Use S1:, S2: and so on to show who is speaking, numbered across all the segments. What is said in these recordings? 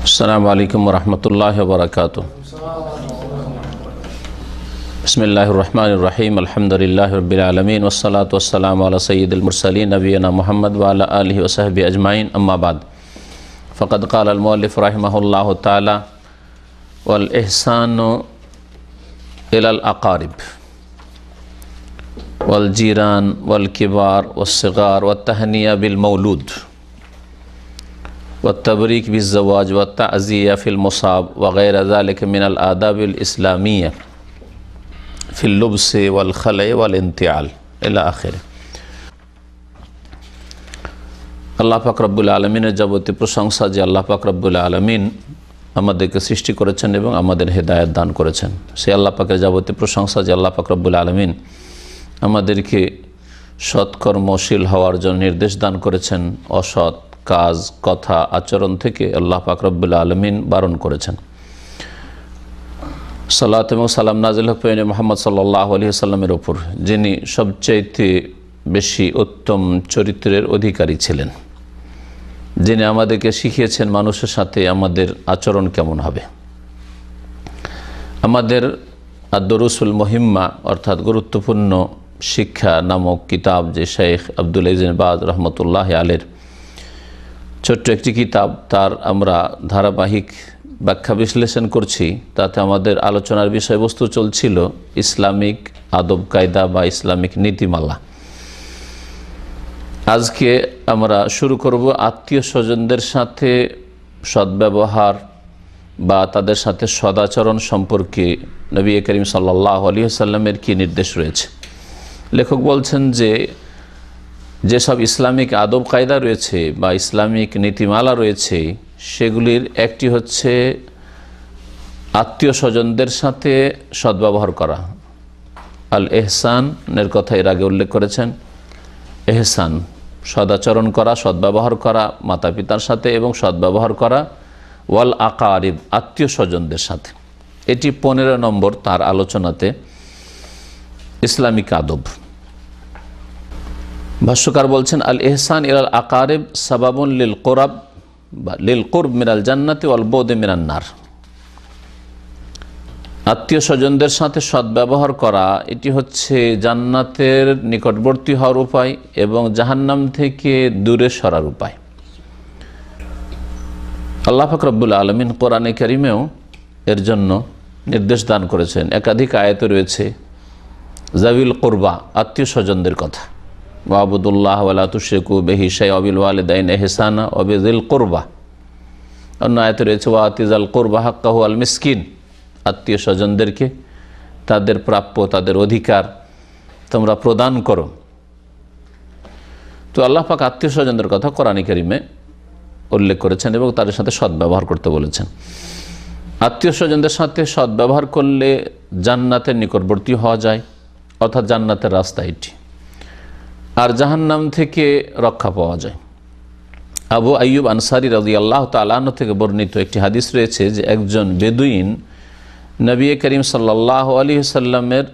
S1: अस्सलामु अलैकुम वरहमतुल्लाहि वबरकातुह। बिस्मिल्लाहिर्रहमानिर्रहीम। अल्हम्दुलिल्लाहि रब्बिल आलमीन वस्सलातु वस्सलामु अला सय्यिदिल मुरसलीन नबियना मुहम्मद व अला आलिहि व सहबिहि अजमाइन। अम्मा बाद फ़क़द क़ाल अल मुअल्लिफ़ रहिमहुल्लाहु तआला वल इहसानु इलल अक़ारिब वल जीरान वल किबार वस्सिगार वत्तहनिया बिल मौलूद वत्तबरीक बिज़्ज़वाज वत्तअज़िया फ़िल मुसाब वग़ैर ज़ालिक मिनल आदाबिल इस्लामिय्या फ़िल लुब्स वल ख़लअ वल इंतिआल इला आख़िर। আল্লাহ পাক রব্বুল আলমিনের যাবতীয় প্রশংসা যে আল্লাহ পাক রব্বুল আলমিন আমাদেরকে সৃষ্টি করেছেন এবং আমাদের হেদায়েত দান করেছেন। সেই আল্লাহ পাকের যাবতীয় প্রশংসা যে আল্লাহ পাক রব্বুল আলমিন আমাদেরকে সৎকর্মশীল হওয়ার জন্য নির্দেশ দান করেছেন, অসৎ কাজ কথা আচরণ থেকে আল্লাহ পাক রব্বুল আলমিন বারণ করেছেন। সালাত এবং সালাম নাজিল হোক পেয়ে মুহাম্মদ সাল্লাল্লাহু আলাইহি ওয়াসাল্লামের ওপর, যিনি সবচাইতে বেশি উত্তম চরিত্রের অধিকারী ছিলেন, যিনি আমাদেরকে শিখিয়েছেন মানুষের সাথে আমাদের আচরণ কেমন হবে। আমাদের আদ-দুরুসুল মুহিম্মা অর্থাৎ গুরুত্বপূর্ণ শিক্ষা নামক কিতাব, যে শেখ আব্দুল আজিজ বিন বাজ রহমতুল্লাহ আলাইহির ছোট্ট একটি কিতাব, তার আমরা ধারাবাহিক ব্যাখ্যা বিশ্লেষণ করছি। তাতে আমাদের আলোচনার বিষয়বস্তু চলছিল ইসলামিক আদব কায়দা বা ইসলামিক নীতিমালা। আজকে আমরা শুরু করব আত্মীয় স্বজনদের সাথে সদ্ব্যবহার বা তাদের সাথে সদাচরণ সম্পর্কে নবী করিম সাল্লাল্লাহু আলাইহি ওয়াসাল্লামের কী নির্দেশ রয়েছে। লেখক বলছেন যে যেসব ইসলামিক আদব কায়দা রয়েছে বা ইসলামিক নীতিমালা রয়েছে, সেগুলির একটি হচ্ছে আত্মীয় স্বজনদের সাথে সদ্ব্যবহার করা। আল এহসানের কথা এর আগে উল্লেখ করেছেন। এহসান সদাচরণ করা, সদ্ব্যবহার করা মাতা পিতার সাথে এবং সদ্ব্যবহার করা ওয়াল আকারিব আত্মীয় স্বজনদের সাথে। এটি 15 নম্বর তার আলোচনাতে ইসলামিক আদব। ভাষ্যকার বলছেন আল এহসান ইলাল আকারিব সাবাবুন লিল কুরব বা লিল কুরব মিনাল জান্নাতি ওয়াল বুদ মিনান নার। আত্মীয় স্বজনদের সাথে সদ্ব্যবহার করা এটি হচ্ছে জান্নাতের নিকটবর্তী হওয়ার উপায় এবং জাহান্নাম থেকে দূরে সরার উপায়। আল্লাহ পাক রব্বুল আলামিন কোরআনে কারিমেও এর জন্য নির্দেশ দান করেছেন। একাধিক আয়াতে রয়েছে জাবিল কুরবা আত্মীয় স্বজনদের কথা। ওয়াবুদুল্লাহ ওয়ালা তুশরিকু বিহি শাইআন ওয়াবিল ওয়ালিদাইনি ইহসানা ওয়াবিযিল কুরবা। অন্য আয়াতে রয়েছে ওয়াতিজাল কুরবা হাক্কাহু আল মিসকিন। আত্মীয় স্বজনদেরকে তাদের প্রাপ্য, তাদের অধিকার তোমরা প্রদান করো। তো আল্লাহ পাক আত্মীয় স্বজনদের কথা কোরআন কারীমে উল্লেখ করেছেন এবং তাদের সাথে সদ্ব্যবহার করতে বলেছেন। আত্মীয় স্বজনদের সাথে সদ্ব্যবহার করলে জান্নাতের নিকটবর্তী হওয়া যায়, অর্থাৎ জান্নাতের রাস্তা এটি, আর জাহান্নাম থেকে রক্ষা পাওয়া যায়। আবু আইয়ুব আনসারী রাদিয়াল্লাহু তাআলা আনহু থেকে বর্ণিত একটি হাদিস রয়েছে যে একজন বেদুইন নবী করিম সাল্লাল্লাহু আলাইহি ওয়াসাল্লামের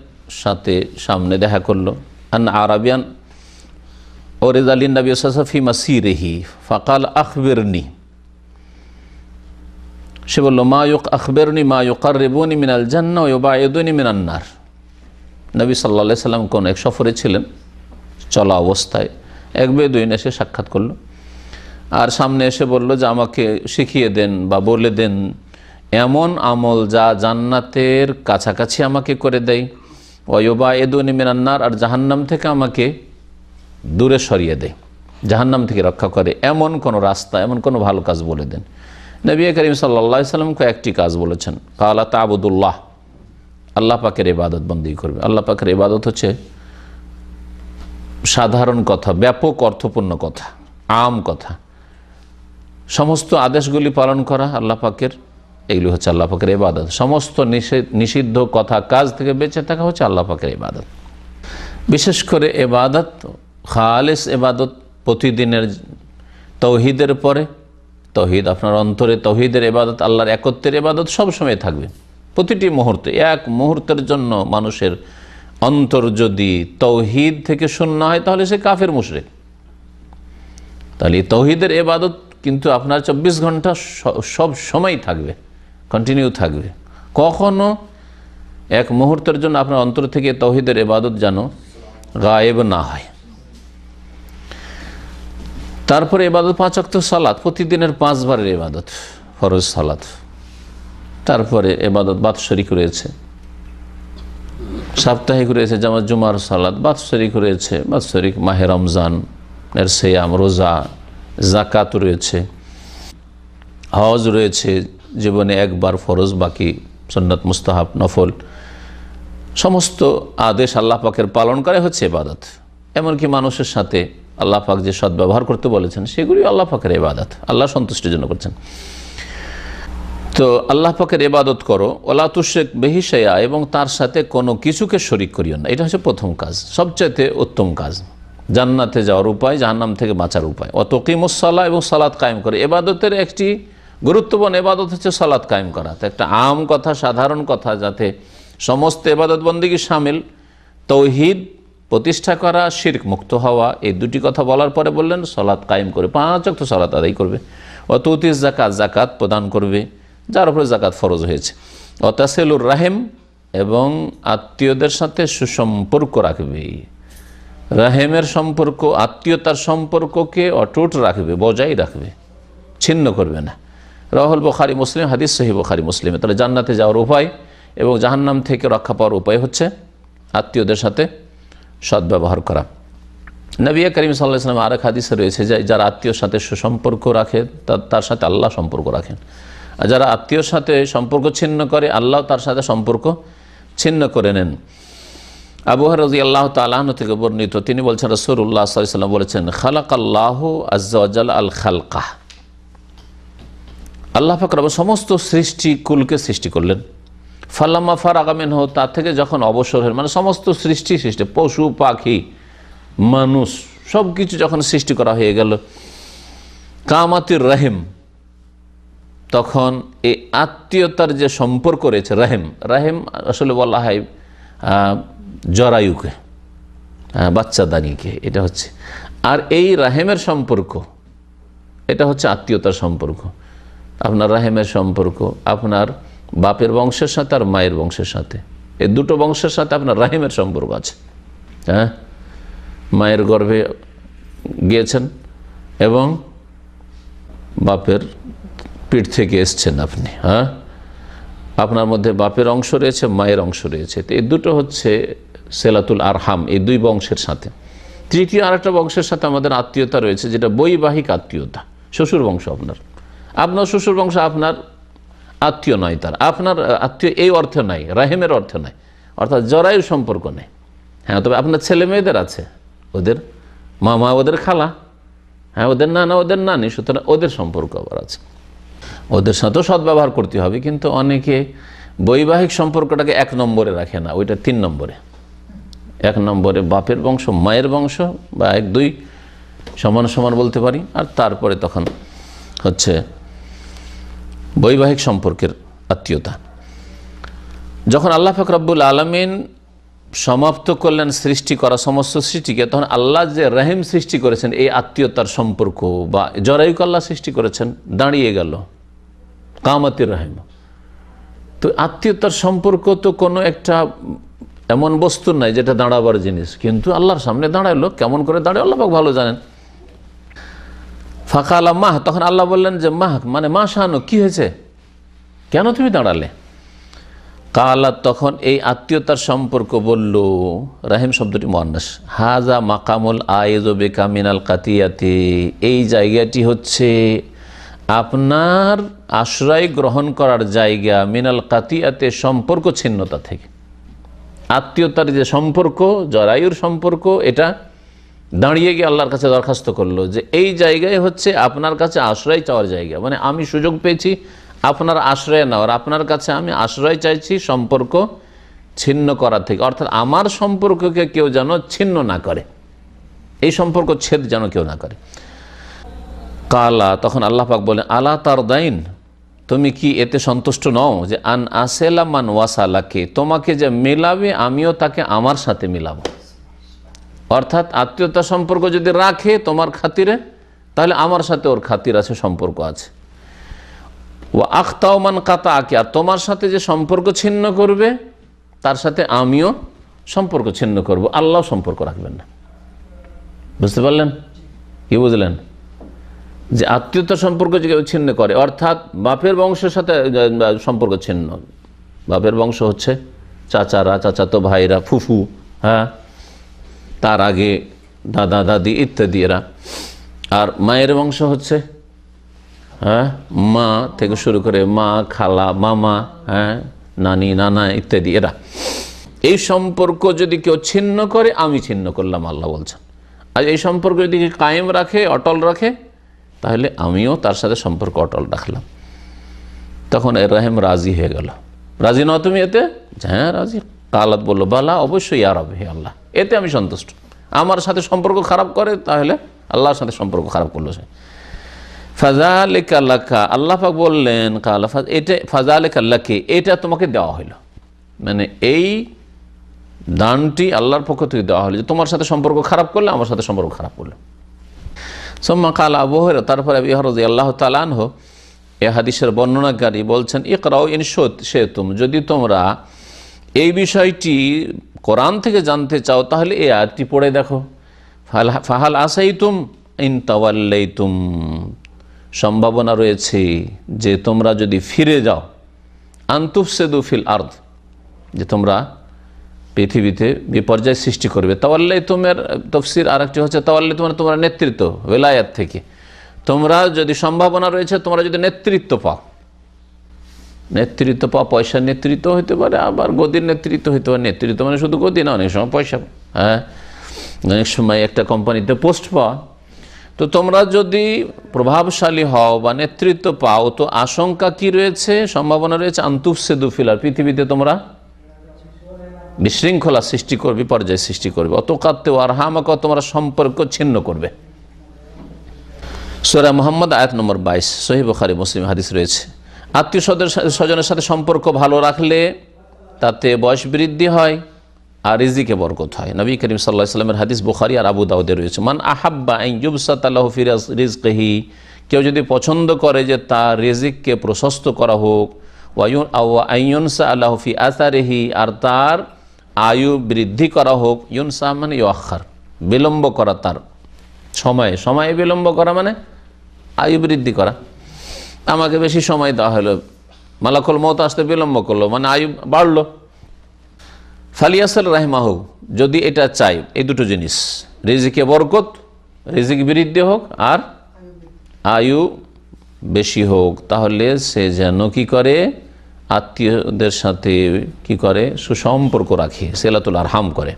S1: সাথে সামনে দেখা করলো। আন আরাবিয়ান ওরিদা লিন নবী সাল্লাল্লাহু আলাইহি ওয়াসাল্লাম ফি মাসিরিহি ফাকাল আখবিরনি। সে বলল মা আখবিরনি মা ইউকাররিবুনি মিনাল জান্নাহ ওয়া ইউবাইদুনি মিনান নার। নবী সাল্লাল্লাহু আলাইহি ওয়াসাল্লাম কোন এক সফরে ছিলেন, চলা অবস্থায় এক বেদুইন এসে সাক্ষাৎ করলো আর সামনে এসে বলল যে আমাকে শিখিয়ে দেন বা বলে দেন এমন আমল যা জান্নাতের কাছাকাছি আমাকে করে দেয়, ওয়ায়ুবাইদুনি মিনান নার, আর জাহান্নাম থেকে আমাকে দূরে সরিয়ে দেয়, জাহান্নাম থেকে রক্ষা করে, এমন কোনো রাস্তা, এমন কোনো ভালো কাজ বলে দেন। নবী করিম সাল্লাল্লাহু আলাইহি ওয়াসাল্লাম কয়েকটি কাজ বলেছেন। কালা তা'বুদুল্লাহ, আল্লাহ পাকের ইবাদত বন্দেগী করবে। আল্লাহ পাকের ইবাদত হচ্ছে সাধারণ কথা, ব্যাপক অর্থপূর্ণ কথা, আম কথা। সমস্ত আদেশগুলি পালন করা আল্লাহ পাকের, এগুলি হচ্ছে আল্লাহ পাকের ইবাদত। সমস্ত নিষিদ্ধ কথা কাজ থেকে বেঁচে থাকা হচ্ছে আল্লাহ পাকের ইবাদত। বিশেষ করে ইবাদত, খালেস ইবাদত, প্রতিদিনের তৌহিদের পরে তৌহিদ, আপনার অন্তরে তৌহিদের ইবাদত, আল্লাহর একত্বের ইবাদত সবসময় থাকবে প্রতিটি মুহূর্তে। এক মুহূর্তের জন্য মানুষের অন্তর যদি তৌহিদ থেকে শূন্য হয় তাহলে সে কাফের মুশরিক। তাহলে তৌহিদের ইবাদত কিন্তু আপনার 24 ঘন্টা সব সময় থাকবে, কন্টিনিউ থাকবে। কখনো এক মুহূর্তের জন্য আপনার অন্তর থেকে তাওহীদের ইবাদত যেন গায়েব না হয়। তারপরে ইবাদত 5 ওয়াক্ত সালাত, প্রতিদিনের 5 বারের ইবাদত, ফরজ সালাত। তারপরে ইবাদত বাৎসরিক রয়েছে, সাপ্তাহিক রয়েছে, যেমন জুমার সালাত। বাৎসরিক রয়েছে, বাৎসরিক মাহে রমজানের সিয়াম, রোজা, যাকাত রয়েছে, হজ রয়েছে, জীবনে একবার ফরজ, বাকি সুন্নাত, মুস্তাহাব, নফল। সমস্ত আদেশ আল্লাহ পাকের পালন করে হচ্ছে ইবাদত। এমনকি মানুষের সাথে আল্লাহ পাক যে সদ্ব্যবহার করতে বলেছেন সেগুলি আল্লাহ পাকের ইবাদত, আল্লাহ সন্তুষ্টির জন্য করছেন। তো আল্লাহ পাকের ইবাদত করো, ওয়ালা তুশরিক বিহি শাইআ, এবং তার সাথে কোনো কিছুকে শরিক করিও না। এটা হচ্ছে প্রথম কাজ, সবচাইতে উত্তম কাজ, জান্নাতে যাওয়ার উপায়, জাহান্নাম থেকে বাঁচার উপায়। ওয়া তুকিমুস সালাহ, এবং সালাত কায়েম করে। ইবাদতের একটি গুরুত্বপূর্ণ ইবাদত হচ্ছে সালাত কায়েম করা। তো একটা আম কথা, সাধারণ কথা, যাতে সমস্ত ইবাদত বন্দেগী শামিল, তাওহীদ প্রতিষ্ঠা করা, শিরক মুক্ত হওয়া, এই দুটি কথা বলার পরে বললেন সালাত কায়েম করে 5 ওয়াক্ত সালাত আদায় করবে। ওয়া তুতিজ যাকাত, যাকাত প্রদান করবে, যার উপরে যাকাত ফরজ হয়েছে। ওয়া তাসিলুর রাহিম, এবং আত্মীয়দের সাথে সুসম্পর্ক রাখবে। রাহেমের সম্পর্ক, আত্মীয়তার সম্পর্ককে অটুট রাখবে, বজায় রাখবে, ছিন্ন করবে না। রাহুল বুখারী মুসলিম হাদিস, সহিহ বুখারী মুসলিমে। তাহলে জান্নাতে যাওয়ার উপায় এবং জাহান্নাম থেকে রক্ষা পাওয়ার উপায় হচ্ছে আত্মীয়দের সাথে সদ্ব্যবহার করা। নবী করিম সাল্লাল্লাহু আলাইহি ওয়াসাল্লাম আরেক হাদিসে রয়েছে যে যারা আত্মীয়র সাথে সুসম্পর্ক রাখে তার সাথে আল্লাহ সম্পর্ক রাখেন, আর যারা আত্মীয়র সাথে সম্পর্ক ছিন্ন করে আল্লাহ তার সাথে সম্পর্ক ছিন্ন করে নেন। আবু হুরায়রা রাদিয়াল্লাহু তাআলা আনহু থেকে বর্ণিত, তিনি বলছেন রাসূলুল্লাহ সাল্লাল্লাহু আলাইহি ওয়াসাল্লাম বলেছেন, খালাকাল্লাহু আযজা ওয়া জাল্লা আল খালকা, আল্লাহ পাক রব সমস্ত সৃষ্টি কুলকে সৃষ্টি করলেন। ফালাম্মা ফারাগা মিনহু, তার থেকে যখন অবসর হলেন, মানে সমস্ত সৃষ্টি, পশু পাখি মানুষ সব কিছু যখন সৃষ্টি করা হয়ে গেল, কামাতির রাহিম, তখন এই আত্মীয়তার যে সম্পর্ক রয়েছে, রাহিম, রাহিম আসলে বলা হয় জরায়ুকে, বাচ্চাদানিকে, এটা হচ্ছে। আর এই রাহেমের সম্পর্ক, এটা হচ্ছে আত্মীয়তার সম্পর্ক। আপনার রাহেমের সম্পর্ক আপনার বাপের বংশের সাথে আর মায়ের বংশের সাথে, এই দুটো বংশের সাথে আপনার রাহিমের সম্পর্ক আছে। হ্যাঁ, মায়ের গর্ভে গিয়েছেন এবং বাপের পিঠ থেকে এসছেন আপনি। হ্যাঁ, আপনার মধ্যে বাপের অংশ রয়েছে, মায়ের অংশ রয়েছে। তো এই দুটো হচ্ছে সেলাতুল আরহাম, এই দুই বংশের সাথে। তৃতীয় আরেকটা বংশের সাথে আমাদের আত্মীয়তা রয়েছে, যেটা বৈবাহিক আত্মীয়তা। শ্বশুর বংশ, আপনার শ্বশুর বংশ আপনার আত্মীয় নয়, তার আপনার আত্মীয় এই অর্থে নাই, রাহিমের অর্থে নাই, অর্থাৎ জরায়ুর সম্পর্ক নেই। হ্যাঁ, তবে আপনার ছেলে মেয়েদের আছে, ওদের মামা, ওদের খালা, হ্যাঁ, ওদের নানা, ওদের নানি, সুতরাং ওদের সম্পর্ক আবার আছে, ওদের সাথেও সদ্ব্যবহার করতে হবে। কিন্তু অনেকে বৈবাহিক সম্পর্কটাকে 1 নম্বরে রাখে না, ওইটা 3 নম্বরে। 1 নম্বরে বাপের বংশ, মায়ের বংশ, বা 1-2 সমান সমান বলতে পারি, আর তারপরে তখন হচ্ছে বৈবাহিক সম্পর্কের আত্মীয়তা। যখন আল্লাহ পাক রব্বুল আলামিন সমাপ্ত করলেন সৃষ্টি করা সমস্ত সৃষ্টিকে, তখন আল্লাহ যে রাহিম সৃষ্টি করেছেন, এই আত্মীয়তার সম্পর্ক বা জরায়ুকে আল্লাহ সৃষ্টি করেছেন, দাঁড়িয়ে গেল কামাতির রাহিম। তো আত্মীয়তার সম্পর্ক তো কোনো একটা এমন বস্তু নাই যেটা দাঁড়াবার জিনিস, কিন্তু আল্লাহর সামনে দাঁড়াইলো। কেমন করে দাঁড়ায় আল্লাহ পাক ভালো জানেন। ফাকালা মাহ, তখন আল্লাহ বললেন যে মাহ, মানে মা শানু, কি হয়েছে, কেন তুমি দাঁড়ালে? কালা, তখন এই আত্মীয়তার সম্পর্ক বলল, রাহিম শব্দটি মুআন্নাস, হাজা মাকামুল আয়েজু বিকা মিনাল কাতিয়াতি, এই জায়গাটি হচ্ছে আপনার আশ্রয় গ্রহণ করার জায়গা, মিনাল কাতিয়াতে, সম্পর্ক ছিন্নতা থেকে। আত্মীয়তার যে সম্পর্ক, জরায়ুর সম্পর্ক, এটা দাঁড়িয়ে গিয়ে আল্লাহর কাছে দরখাস্ত করলো যে এই জায়গায় হচ্ছে আপনার কাছে আশ্রয় চাওয়ার জায়গা, মানে আমি সুযোগ পেয়েছি আপনার আশ্রয় নেওয়ার, আপনার কাছে আমি আশ্রয় চাইছি সম্পর্ক ছিন্ন করা থেকে, অর্থাৎ আমার সম্পর্ককে কেউ যেন ছিন্ন না করে, এই সম্পর্ক ছেদ যেন কেউ না করে। কালা, তখন আল্লাহ পাক বলেন, আলা তারদাইন, তুমি কি এতে সন্তুষ্ট নও যে আন আসেলা মান ওয়াসালাকে, তোমাকে যে মেলাবে আমিও তাকে আমার সাথে মিলাবো। অর্থাৎ আত্মীয়তা সম্পর্ক যদি রাখে তোমার খাতিরে, তাহলে আমার সাথে ওর খাতির আছে, সম্পর্ক আছে। ও আখতাও মান কাতা আকে, আর তোমার সাথে যে সম্পর্ক ছিন্ন করবে তার সাথে আমিও সম্পর্ক ছিন্ন করব, আল্লাহ সম্পর্ক রাখবেন না। বুঝতে পারলেন? কি বুঝলেন? যে আত্মীয়তার সম্পর্ক যে কেউ ছিন্ন করে, অর্থাৎ বাপের বংশের সাথে সম্পর্ক ছিন্ন। বাপের বংশ হচ্ছে চাচারা, চাচাতো ভাইরা, ফুফু, হ্যাঁ, তার আগে দাদা দাদি ইত্যাদি এরা। আর মায়ের বংশ হচ্ছে হ্যাঁ মা থেকে শুরু করে মা, খালা, মামা, হ্যাঁ, নানি, নানা ইত্যাদি এরা। এই সম্পর্ক যদি কেউ ছিন্ন করে আমি ছিন্ন করলাম, আল্লাহ বলছেন। আর এই সম্পর্ক যদি কায়েম রাখে, অটল রাখে, তাহলে আমিও তার সাথে সম্পর্ক অটল রাখলাম। তখন ইব্রাহিম রাজি হয়ে গেল। রাজি নও তুমি এতে? হ্যাঁ রাজি। কালাত বললো বালা, অবশ্যই ইয়া রব, হে আল্লাহ, এতে আমি সন্তুষ্ট। আমার সাথে সম্পর্ক খারাপ করে তাহলে আল্লাহর সাথে সম্পর্ক খারাপ করলো সে। ফাযালিকা লাকা, আল্লাহ পাক বললেন কালা এটা ফাযালিকা লাকি, এটা তোমাকে দেওয়া হইল, মানে এই দানটি আল্লাহর পক্ষ থেকে দেওয়া হলো যে তোমার সাথে সম্পর্ক খারাপ করলে আমার সাথে সম্পর্ক খারাপ করলো। সুম্মা কালা আবু হুরায়রা, তারপরে আবু হুরায়রা রাদিয়াল্লাহু তাআলা আনহু এই হাদিসের বর্ণনাকারী বলছেন ইকরাউ ইন শি'তুম, যদি তোমরা এই বিষয়টি কোরআন থেকে জানতে চাও তাহলে এই আয়াতটি পড়ে দেখো। ফাহাল আসাইতুম ইন তাওয়াল্লাইতুম, সম্ভাবনা রয়েছে যে তোমরা যদি ফিরে যাও, আনতুফসিদু ফিল আরদ, যে তোমরা পৃথিবীতে বিপর্যয় সৃষ্টি করবে। তাওয়াল্লাইতুমের তাফসীর আরেকটি হচ্ছে তাওয়াল্লাইতুম মানে তোমরা নেতৃত্ব, ওয়ালায়াত থেকে তোমরা যদি সম্ভাবনা রয়েছে, তোমরা যদি নেতৃত্ব পাও, নেতৃত্ব পাও, পয়সার নেতৃত্ব হতে পারে, আবার গদির নেতৃত্ব হতে পারে। নেতৃত্ব মানে শুধু গদি না, অনেক সময় পয়সা, হ্যাঁ, অনেক সময় একটা কোম্পানিতে পোস্ট পাওয়া। তো তোমরা যদি প্রভাবশালী হও বা নেতৃত্ব পাও, তো আশঙ্কা কি রয়েছে, সম্ভাবনা রয়েছে আনতুফসিদু ফিল আরদ, পৃথিবীতে তোমরা বিশৃঙ্খলা সৃষ্টি করবে, বিপর্যয় সৃষ্টি করবে। অতকাত্তেও আরহামাকা, তোমরা সম্পর্ক ছিন্ন করবে। সূরা মুহাম্মদ আয়াত নম্বর 22, সহিহ বুখারী মুসলিম হাদিস রয়েছে। আত্মীয় স্বজনের সাথে সম্পর্ক ভালো রাখলে তাতে বয়স বৃদ্ধি হয় আর রিজিকে বরকত হয়। নবী করিম সাল্লাল্লাহু আলাইহি ওয়াসাল্লামের হাদিস বুখারী আর আবু দাউদে রয়েছে। মান আহাব্বা আন ইউবসাতা লাহু ফি রিজকিহি, কেউ যদি পছন্দ করে যে তার রিজিককে প্রশস্ত করা হোক, ওয়া আইয়ুনসা লাহু ফি আসারিহি, আর তার আয়ু বৃদ্ধি করা হোক। ইউনসা মানে ইউআখার, বিলম্ব করা, তার সময়ে বিলম্ব করা মানে আয়ু বৃদ্ধি করা। আমাকে বেশি সময় দেওয়া হলো, মালাকুল মউত আসতে বিলম্ব করলো, মানে আয়ু বাড়লো। ফালিয়াসাল রাহিমাহু, যদি এটা চাই, এই দুটো জিনিস, রিজিকে বরকত, রিজিক বৃদ্ধি হোক আর আয়ু বেশি হোক, তাহলে সে যেন কি করে, আত্মীয়দের সাথে কি করে, সুসম্পর্ক রাখে, সিলাতুল আরহাম করে।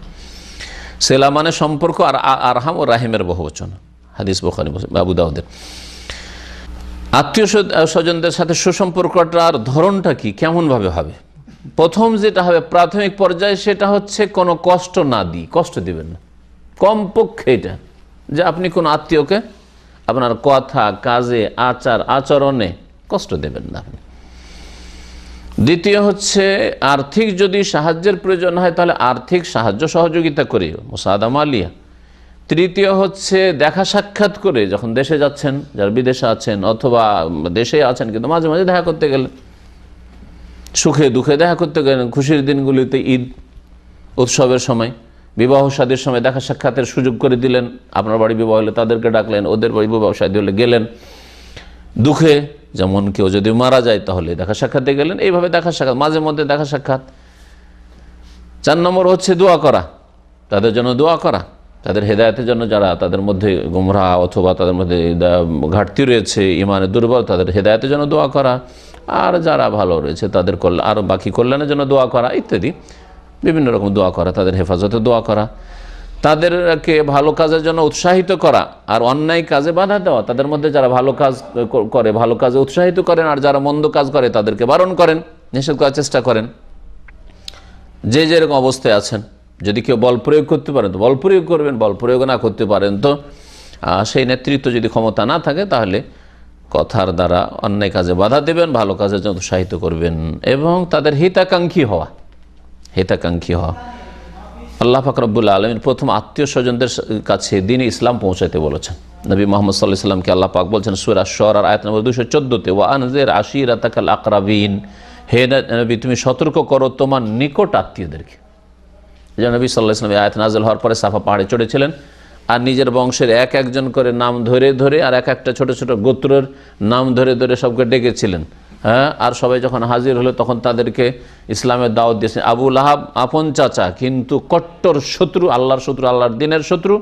S1: সেলা মানে সম্পর্ক, আর আরহাম ও রাহিমের বহুবচন, হাদিস বুখারী আবু দাউদের। আত্মীয় স্বজনদের সাথে সুসম্পর্কটার ধরনটা কি, কেমনভাবে হবে? প্রথম যেটা হবে প্রাথমিক পর্যায়ে, সেটা হচ্ছে কোনো কষ্ট না দিই, কষ্ট দিবেন না, কমপক্ষে এটা, যে আপনি কোনো আত্মীয়কে আপনার কথা, কাজে, আচার আচরণে কষ্ট দেবেন না আপনি। দ্বিতীয় হচ্ছে আর্থিক যদি সাহায্যের প্রয়োজন হয় তাহলে আর্থিক সাহায্য সহযোগিতা করি, মুসাআদা মালিয়া। তৃতীয় হচ্ছে দেখা সাক্ষাৎ করে, যখন দেশে যাচ্ছেন, যারা বিদেশে আছেন অথবা দেশে আছেন কিন্তু মাঝে মাঝে দেখা করতে গেলেন, সুখে দুঃখে দেখা করতে গেলেন, খুশির দিনগুলিতে, ঈদ উৎসবের সময়, বিবাহ শাদীর সময় দেখা সাক্ষাতের সুযোগ করে দিলেন। আপনার বাড়ি বিবাহ হলে তাদেরকে ডাকলেন, ওদের বাড়ি বিবাহ শাদী হলে গেলেন। দুঃখে যেমন কেউ যদি মারা যায় তাহলে দেখা সাক্ষাতে গেলেন, এইভাবে দেখা সাক্ষাৎ, মাঝে মধ্যে দেখা সাক্ষাৎ। 4 নম্বর হচ্ছে দোয়া করা, তাদের জন্য দোয়া করা, তাদের হেদায়েতের জন্য, যারা তাদের মধ্যে গুমরাহ অথবা তাদের মধ্যে ঘাটতি রয়েছে, ইমানের দুর্বল, তাদের হেদায়েতের জন্য দোয়া করা, আর যারা ভালো রয়েছে তাদের আর বাকি কল্যাণের জন্য দোয়া করা ইত্যাদি, বিভিন্ন রকম দোয়া করা, তাদের হেফাজতে দোয়া করা, তাদেরকে ভালো কাজের জন্য উৎসাহিত করা, আর অন্যায় কাজে বাধা দেওয়া। তাদের মধ্যে যারা ভালো কাজ করে ভালো কাজে উৎসাহিত করেন, আর যারা মন্দ কাজ করে তাদেরকে বারণ করেন, নিষেধ করার চেষ্টা করেন। যে যেরকম অবস্থায় আছেন, যদি কেউ বল প্রয়োগ করতে পারেন তো বল প্রয়োগ করবেন, বল প্রয়োগ না করতে পারেন তো সেই নেতৃত্ব যদি ক্ষমতা না থাকে তাহলে কথার দ্বারা অন্যায় কাজে বাধা দেবেন, ভালো কাজের জন্য উৎসাহিত করবেন, এবং তাদের হিতাকাঙ্ক্ষী হওয়া। আল্লাহ পাক রব্বুল আলামিন প্রথম আত্মীয় স্বজনদের কাছে দ্বীন ইসলাম পৌঁছাতে বলেছেন। নবী মুহাম্মদ সাল্লাল্লাহু আলাইহি সাল্লামকে আল্লাহ পাক বলছেন সূরা আশ-শুআরা আয়াত নম্বর 214-তে, ওয়া আনজির আশিরাতাকাল আকরাবিন, হে নবী তুমি সতর্ক করো তোমার নিকট আত্মীয়দেরকে। যে নবী সাল্লাল্লাহু আলাইহি ওয়াসাল্লাম আয়াত নাযিল হওয়ার পরে সাফা পাহাড়ে চড়েছিলেন আর নিজের বংশের এক একজন করে নাম ধরে ধরে আর এক একটা ছোট ছোট গোত্রের নাম ধরে ধরে সবকে ডেকেছিলেন। হ্যাঁ, আর সবাই যখন হাজির হলো তখন তাদেরকে ইসলামের দাওয়াত দিয়েছেন। আবু লাহাব আপন চাচা, কিন্তু কট্টর শত্রু, আল্লাহর শত্রু, আল্লাহর দিনের শত্রু।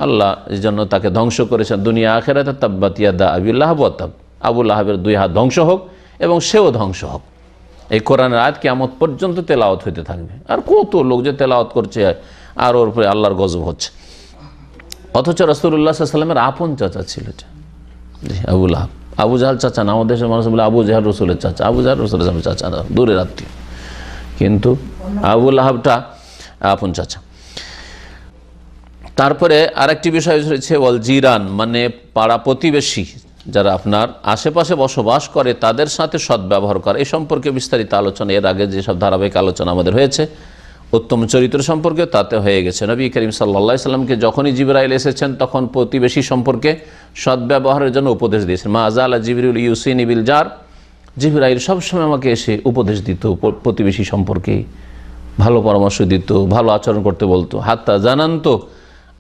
S1: আল্লাহ এই জন্য তাকে ধ্বংস করেছেন দুনিয়া আখিরাতে। তাব্বাত ইয়াদা আবি লাহাব ওয়া তাব, আবু লাহাবের দুই হাত ধ্বংস হোক এবং সেও ধ্বংস হোক। এই কোরআনের আয়াত কিয়ামত পর্যন্ত তেলাওয়াত হইতে থাকবে। আর কত লোক যে তেলাওয়াত করছে আর ওর উপরে আল্লাহর গজব হচ্ছে। অথচ রাসূলুল্লাহ সাল্লাল্লাহু আলাইহি ওয়াসাল্লামের আপন চাচা ছিল এটা, আবু লাহাব। আবু জাহাল চাচা না, আমাদের দেশের মানুষ বলে আবু জাহাল রসুলের চাচা। আবু জাহাল রসুলের চাচা না, দূরের আত্মীয়, কিন্তু আবু লাহাবটা আপন চাচা। তারপরে আরেকটি বিষয় রয়েছে ওয়াল জিরান, মানে পাড়া প্রতিবেশী, যারা আপনার আশেপাশে বসবাস করে তাদের সাথে সদ্ব্যবহার করা। এই সম্পর্কে বিস্তারিত আলোচনা এর আগে যেসব ধারাবাহিক আলোচনা আমাদের হয়েছে, উত্তম চরিত্র সম্পর্কে তাতে হয়ে গেছে। নবী করিম সাল্লাল্লাহু আলাইহি সাল্লামকে যখনই জিবরাইল এসেছেন তখন প্রতিবেশী সম্পর্কে সদ্ব্যবহারের জন্য উপদেশ দিয়েছেন। মা আযালা জিবরিল ইউসিনি বিল জার, জিবরাইল সবসময় আমাকে এসে উপদেশ দিত প্রতিবেশী সম্পর্কে, ভালো পরামর্শ দিত, ভালো আচরণ করতে বলতো। হাত্তা জানান্ত,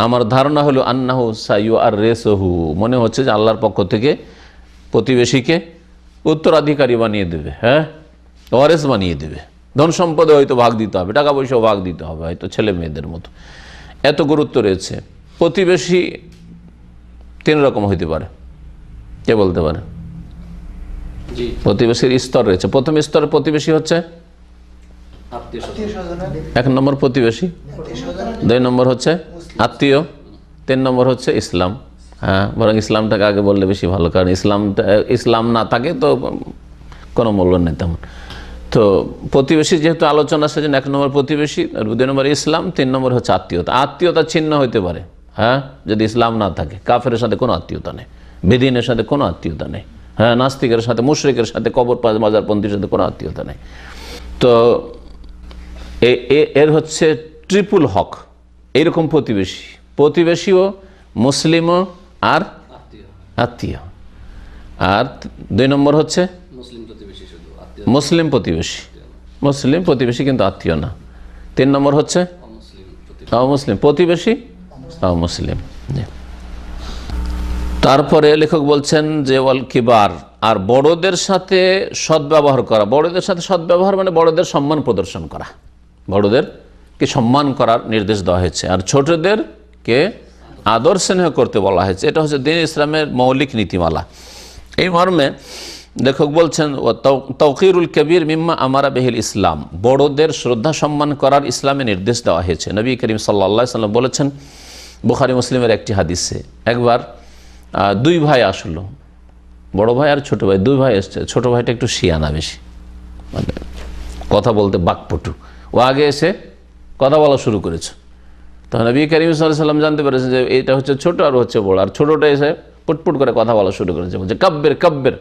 S1: আমার ধারণা হলো আন্নাহু সাইয়ু আর রেসহু, মনে হচ্ছে যে আল্লাহর পক্ষ থেকে প্রতিবেশীকে উত্তরাধিকারী বানিয়ে দেবে। হ্যাঁ, ওয়ারেস বানিয়ে দেবে, ধন সম্পদে হয়তো ভাগ দিতে হবে, টাকা পয়সাও ভাগ দিতে হবে, হয়তো ছেলে মেয়েদের মতো। এত গুরুত্ব রয়েছে। প্রতিবেশী তিন রকম হইতে পারে, কে বলতে পারে? প্রতিবেশীর স্তর রয়েছে। প্রথম স্তরের প্রতিবেশী হচ্ছে এক নম্বর প্রতিবেশী, দুই নম্বর হচ্ছে আত্মীয়, তিন নম্বর হচ্ছে ইসলাম। হ্যাঁ, বরং ইসলামটাকে আগে বললে বেশি ভালো, কারণ ইসলাম না থাকে তো কোনো মূল্য নেই তেমন। তো প্রতিবেশী যেহেতু আলোচনা, সেজন্য এক নম্বর প্রতিবেশী, দুই নম্বর ইসলাম, তিন নম্বর হচ্ছে আত্মীয়তা। আত্মীয়তা ছিন্ন হইতে পারে, হ্যাঁ, যদি ইসলাম না থাকে। কাফেরের সাথে কোনো আত্মীয়তা নেই, বেদিনের সাথে কোনো আত্মীয়তা নেই, হ্যাঁ, নাস্তিকের সাথে, মুশরিকের সাথে, কবর মাজারপন্থীর সাথে কোনো আত্মীয়তা নেই। তো এর হচ্ছে ট্রিপল হক। এইরকম প্রতিবেশীও, মুসলিমও আর আত্মীয়। আর দুই নম্বর হচ্ছে মুসলিম প্রতিবেশী কিন্তু আত্মীয় না। তিন নম্বর হচ্ছে অমুসলিম প্রতিবেশী, অমুসলিম। তারপরে লেখক বলছেন যে ওয়াল কিবার, আর বড়দের সাথে সদ্ব্যবহার করা। বড়দের সাথে সদ্ব্যবহার মানে বড়দের সম্মান প্রদর্শন করা, বড়দেরকে সম্মান করার নির্দেশ দেওয়া হয়েছে। আর ছোটদেরকে আদর স্নেহ করতে বলা হয়েছে। এটা হচ্ছে দ্বীন ইসলামের মৌলিক নীতিমালা। এই মর্মে লেখক বলছেন তাওকিরুল কবির মিম্মা আমারা বিহিল ইসলাম, বড়দের শ্রদ্ধা সম্মান করার ইসলামে নির্দেশ দেওয়া হয়েছে। নবী করিম সাল্লাল্লাহু আলাইহি ওয়াসাল্লাম বলেছেন বুখারী মুসলিমের একটি হাদিসে, একবার দুই ভাই আসলো, বড় ভাই আর ছোট ভাই, দুই ভাই এসছে। ছোট ভাইটা একটু শিয়ানা বেশি, মানে কথা বলতে বাকপটু, ও আগে এসে কথা বলা শুরু করেছে। তখন নবী করিম সাল্লাল্লাহু আলাইহি ওয়াসাল্লাম জানতে পেরেছেন যে এটা হচ্ছে ছোট আর হচ্ছে বড়। আর ছোটটা এসে পুটপুট করে কথা বলা শুরু করেছে, বলছে কাব্বের কাব্বের।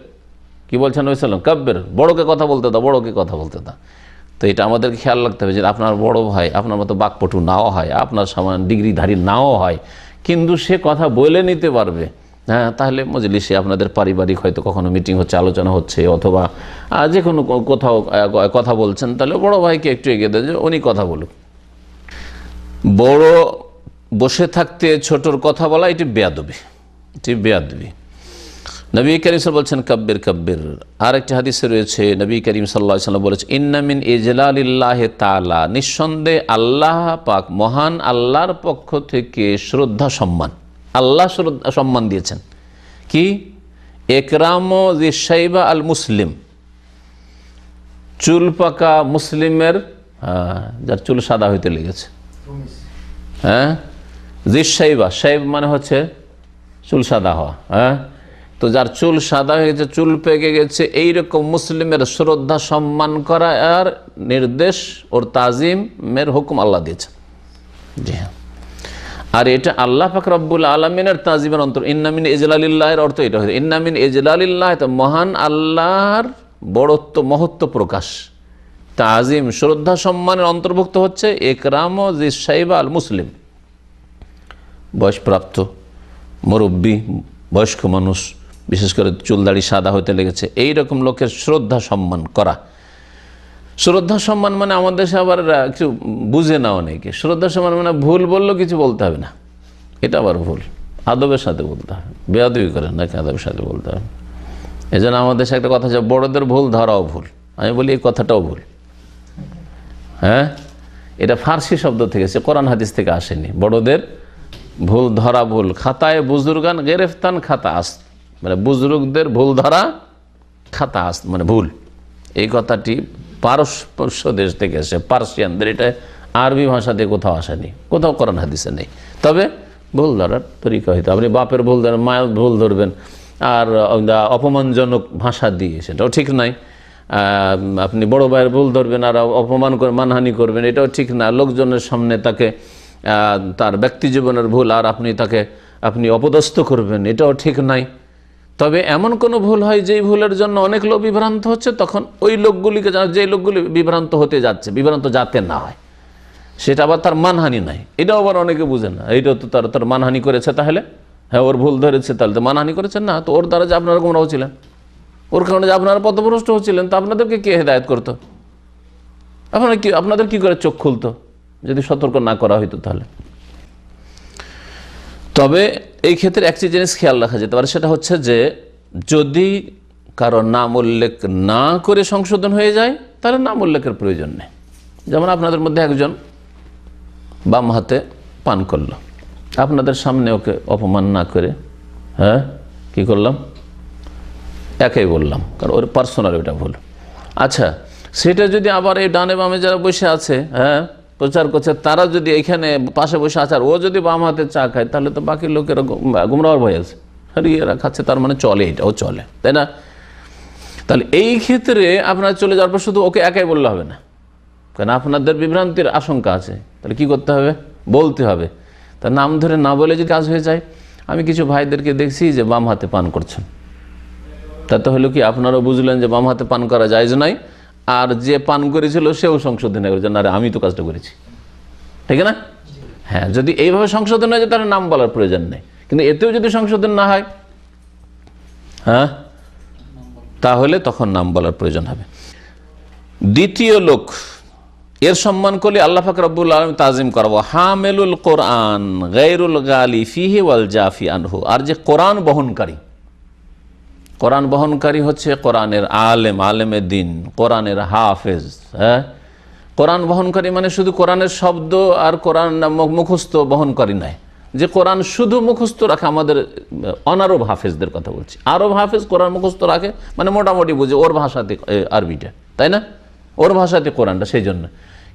S1: কি বলছেন নবী সাল্লাল্লাহু আলাইহি ওয়াসাল্লাম? কাব্বের, বড়কে কথা বলতে দাও, বড়কে কথা বলতে দাও। তো এটা আমাদেরকে খেয়াল রাখতে হবে যে আপনার বড় ভাই আপনার মতো বাকপটু নাও হয়, আপনার সমান ডিগ্রিধারী নাও হয়, কিন্তু সে কথা বলে নিতে পারবে। হ্যাঁ, তাহলে মজলিসে আপনাদের পারিবারিক হয়তো কখনো মিটিং হচ্ছে, আলোচনা হচ্ছে, অথবা যে কোনো কোথাও কথা বলছেন, তাহলে বড় ভাইকে একটু এগিয়ে দেয় যে উনি কথা বলুক। বড় বসে থাকতে ছোটর কথা বলা এটি বেয়াদবি, নবী করিম সাল্লাল্লাহু বলছেন কাব্বির কাব্বির। আর একটি হাদিসে রয়েছে নবী করিম সাল্লাল্লাহু আলাইহি ওয়াসাল্লাম বলেছেন ইন্না মিন ইজলালিল্লাহি তাআলা, নিঃসন্দেহে আল্লাহ পাক, মহান আল্লাহর পক্ষ থেকে শ্রদ্ধা সম্মান, আল্লাহ শ্রদ্ধা সম্মান দিয়েছেন কি? একরামু যিশাইবা আল মুসলিম, চুল পাকা মুসলিমের, যার চুল সাদা হইতে লেগেছে, হ্যাঁ, যিশাইবা, শাইব মানে হচ্ছে চুল সাদা হওয়া, হ্যাঁ, তো যার চুল সাদা হয়ে গেছে, চুল পেকে গেছে, এইরকম মুসলিমের শ্রদ্ধা সম্মান করা আর নির্দেশ, ওর তাজিমের হুকুম আল্লাহ দিয়েছেন। জি হ্যাঁ, আর এটা আল্লাহ পাক রব্বুল আলামিনের তাজিমের অন্তর। ইন্না মিন ইজলালিল্লাহের অর্থ এটা হয়েছে, ইন্না মিন ইজলালিল্লাহ, মহান আল্লাহর বড়ত্ব মহত্ব প্রকাশ, তাজিম শ্রদ্ধা সম্মানের অন্তর্ভুক্ত হচ্ছে একরাম যিশাইবা আল মুসলিম, বয়সপ্রাপ্ত মুরব্বী, বয়স্ক মানুষ, বিশেষ করে চুল দাড়ি সাদা হতে লেগেছে, এই রকম লোকের শ্রদ্ধা সম্মান করা। শ্রদ্ধা সম্মান মানে আমাদের দেশে আবার কিছু বুঝে না অনেকে। শ্রদ্ধা সম্মান মানে ভুল বললেও কিছু বলতে হবে না, এটা আবার ভুল। আদবের সাথে বলতে হবে, বেয়াদবি করেন নাকি আদবের সাথে বলতে হবে। এই জন্য আমাদের দেশে একটা কথা আছে, বড়দের ভুল ধরাও ভুল। আমি বলি এই কথাটাও ভুল। হ্যাঁ, এটা ফার্সি শব্দ থেকে এসেছে, কোরআন হাদিস থেকে আসেনি। বড়দের ভুল ধরা ভুল, খাতায় বুজুর্গান গেরেফতান খাতা আস, মানে বুজুর্গদের ভুল ধরা খাতা আস মানে ভুল। এই কথাটি পারস্য দেশ থেকে এসে, পার্সিয়ানদের, এটা আরবি ভাষা দিয়ে কোথাও আসেনি, কোথাও কোরআন হাদিসে নেই। তবে ভুল ধরার তরিকা হয়তো আপনি বাপের ভুল ধরেন, মায়ের ভুল ধরবেন, আর অপমানজনক ভাষা দিয়ে, সেটাও ঠিক নাই। আপনি বড় ভাইয়ের ভুল ধরবেন আর অপমান করে মানহানি করবেন, এটাও ঠিক না। লোকজনের সামনে তাকে তার ব্যক্তি জীবনের ভুল আর আপনি অপদস্থ করবেন, এটাও ঠিক নাই। তবে এমন কোনো ভুল হয় যেই ভুলের জন্য অনেক লোক বিভ্রান্ত হচ্ছে, তখন ওই লোকগুলিকে যে লোকগুলি বিভ্রান্ত হতে যাচ্ছে, বিভ্রান্ত যাতে না হয়, সেটা আবার তার মানহানি নাই, এটাও আবার অনেকে বুঝে না। এইটাও তো তার মানহানি করেছে, তাহলে হ্যাঁ ওর ভুল ধরেছে, তাহলে তো মানহানি করেছেন না, তো ওর দ্বারা যে আপনারা গোমরাহ ছিলেন, ওর কারণে যে আপনারা পথভ্রষ্ট হচ্ছিলেন, তো আপনাদেরকে কে হেদায়েত করতো? আপনাদের কি করে চোখ খুলতো যদি সতর্ক না করা হইতো? তাহলে তবে এই ক্ষেত্রে একটি জিনিস খেয়াল রাখা যেতে পারে, সেটা হচ্ছে যে যদি কারো নাম উল্লেখ না করে সংশোধন হয়ে যায়, তাহলে নাম উল্লেখের প্রয়োজন নেই। যেমন আপনাদের মধ্যে একজন বাম হাতে পান করলো, আপনাদের সামনে ওকে অপমান না করে হ্যাঁ কি করলাম, একাই বললাম, কারণ ওর পার্সোনাল ওইটা ভুল। আচ্ছা, সেটা যদি আবার এই ডানে বামে যারা বসে আছে হ্যাঁ প্রচার করছে, তারা যদি এইখানে পাশে বসে আছে আর ও যদি বাম হাতে চা খায়, তাহলে তো বাকি লোকেরা গুমরাহর ভয় আছে, আরে এরা খাচ্ছে, তার মানে চলে, এটাও চলে, তাই না? তাহলে এই ক্ষেত্রে আপনার চলে যাওয়ার পর শুধু ওকে একাই বললে হবে না, কারণ আপনাদের বিভ্রান্তির আশঙ্কা আছে। তাহলে কি করতে হবে? বলতে হবে। তার নাম ধরে না বলে যদি কাজ হয়ে যায়, আমি কিছু ভাইদেরকে দেখছি যে বাম হাতে পান করছেন, তাতে হলো কি আপনারাও বুঝলেন যে বাম হাতে পান করা জায়েজ নাই, আর যে পান করেছিল সেও সংশোধন করেছে, না রে আমি তো কাজটা করেছি, ঠিক না? হ্যাঁ, যদি এইভাবে সংশোধন হয়ে যায় তাহলে নাম বলার প্রয়োজন নেই। কিন্তু এতেও যদি সংশোধন না হয় হ্যাঁ, তাহলে তখন নাম বলার প্রয়োজন হবে। দ্বিতীয় লোক, এর সম্মান করলে আল্লাহ পাক রব্বুল আলামিন তাজিম করবো, হামেলুল কোরআন গায়রুল গালি ফিহি ওয়াল জাফি আনহু, আর যে কোরআন বহনকারী, কোরআন বহনকারী হচ্ছে কোরআনের আলেম, আলেমে দিন, কোরআনের হাফেজ। হ্যাঁ, কোরআন বহনকারী মানে শুধু কোরআনের শব্দ আর কোরআন মুখস্থ বহনকারী নয়, যে কোরআন শুধু মুখস্থ রাখে। আমাদের অনারব হাফেজদের কথা বলছি। আরব হাফেজ কোরআন মুখস্থ রাখে মানে মোটামুটি বুঝে ওর ভাষাতে আরবিটা, তাই না? ওর ভাষাতে কোরআনটা, সেই জন্য।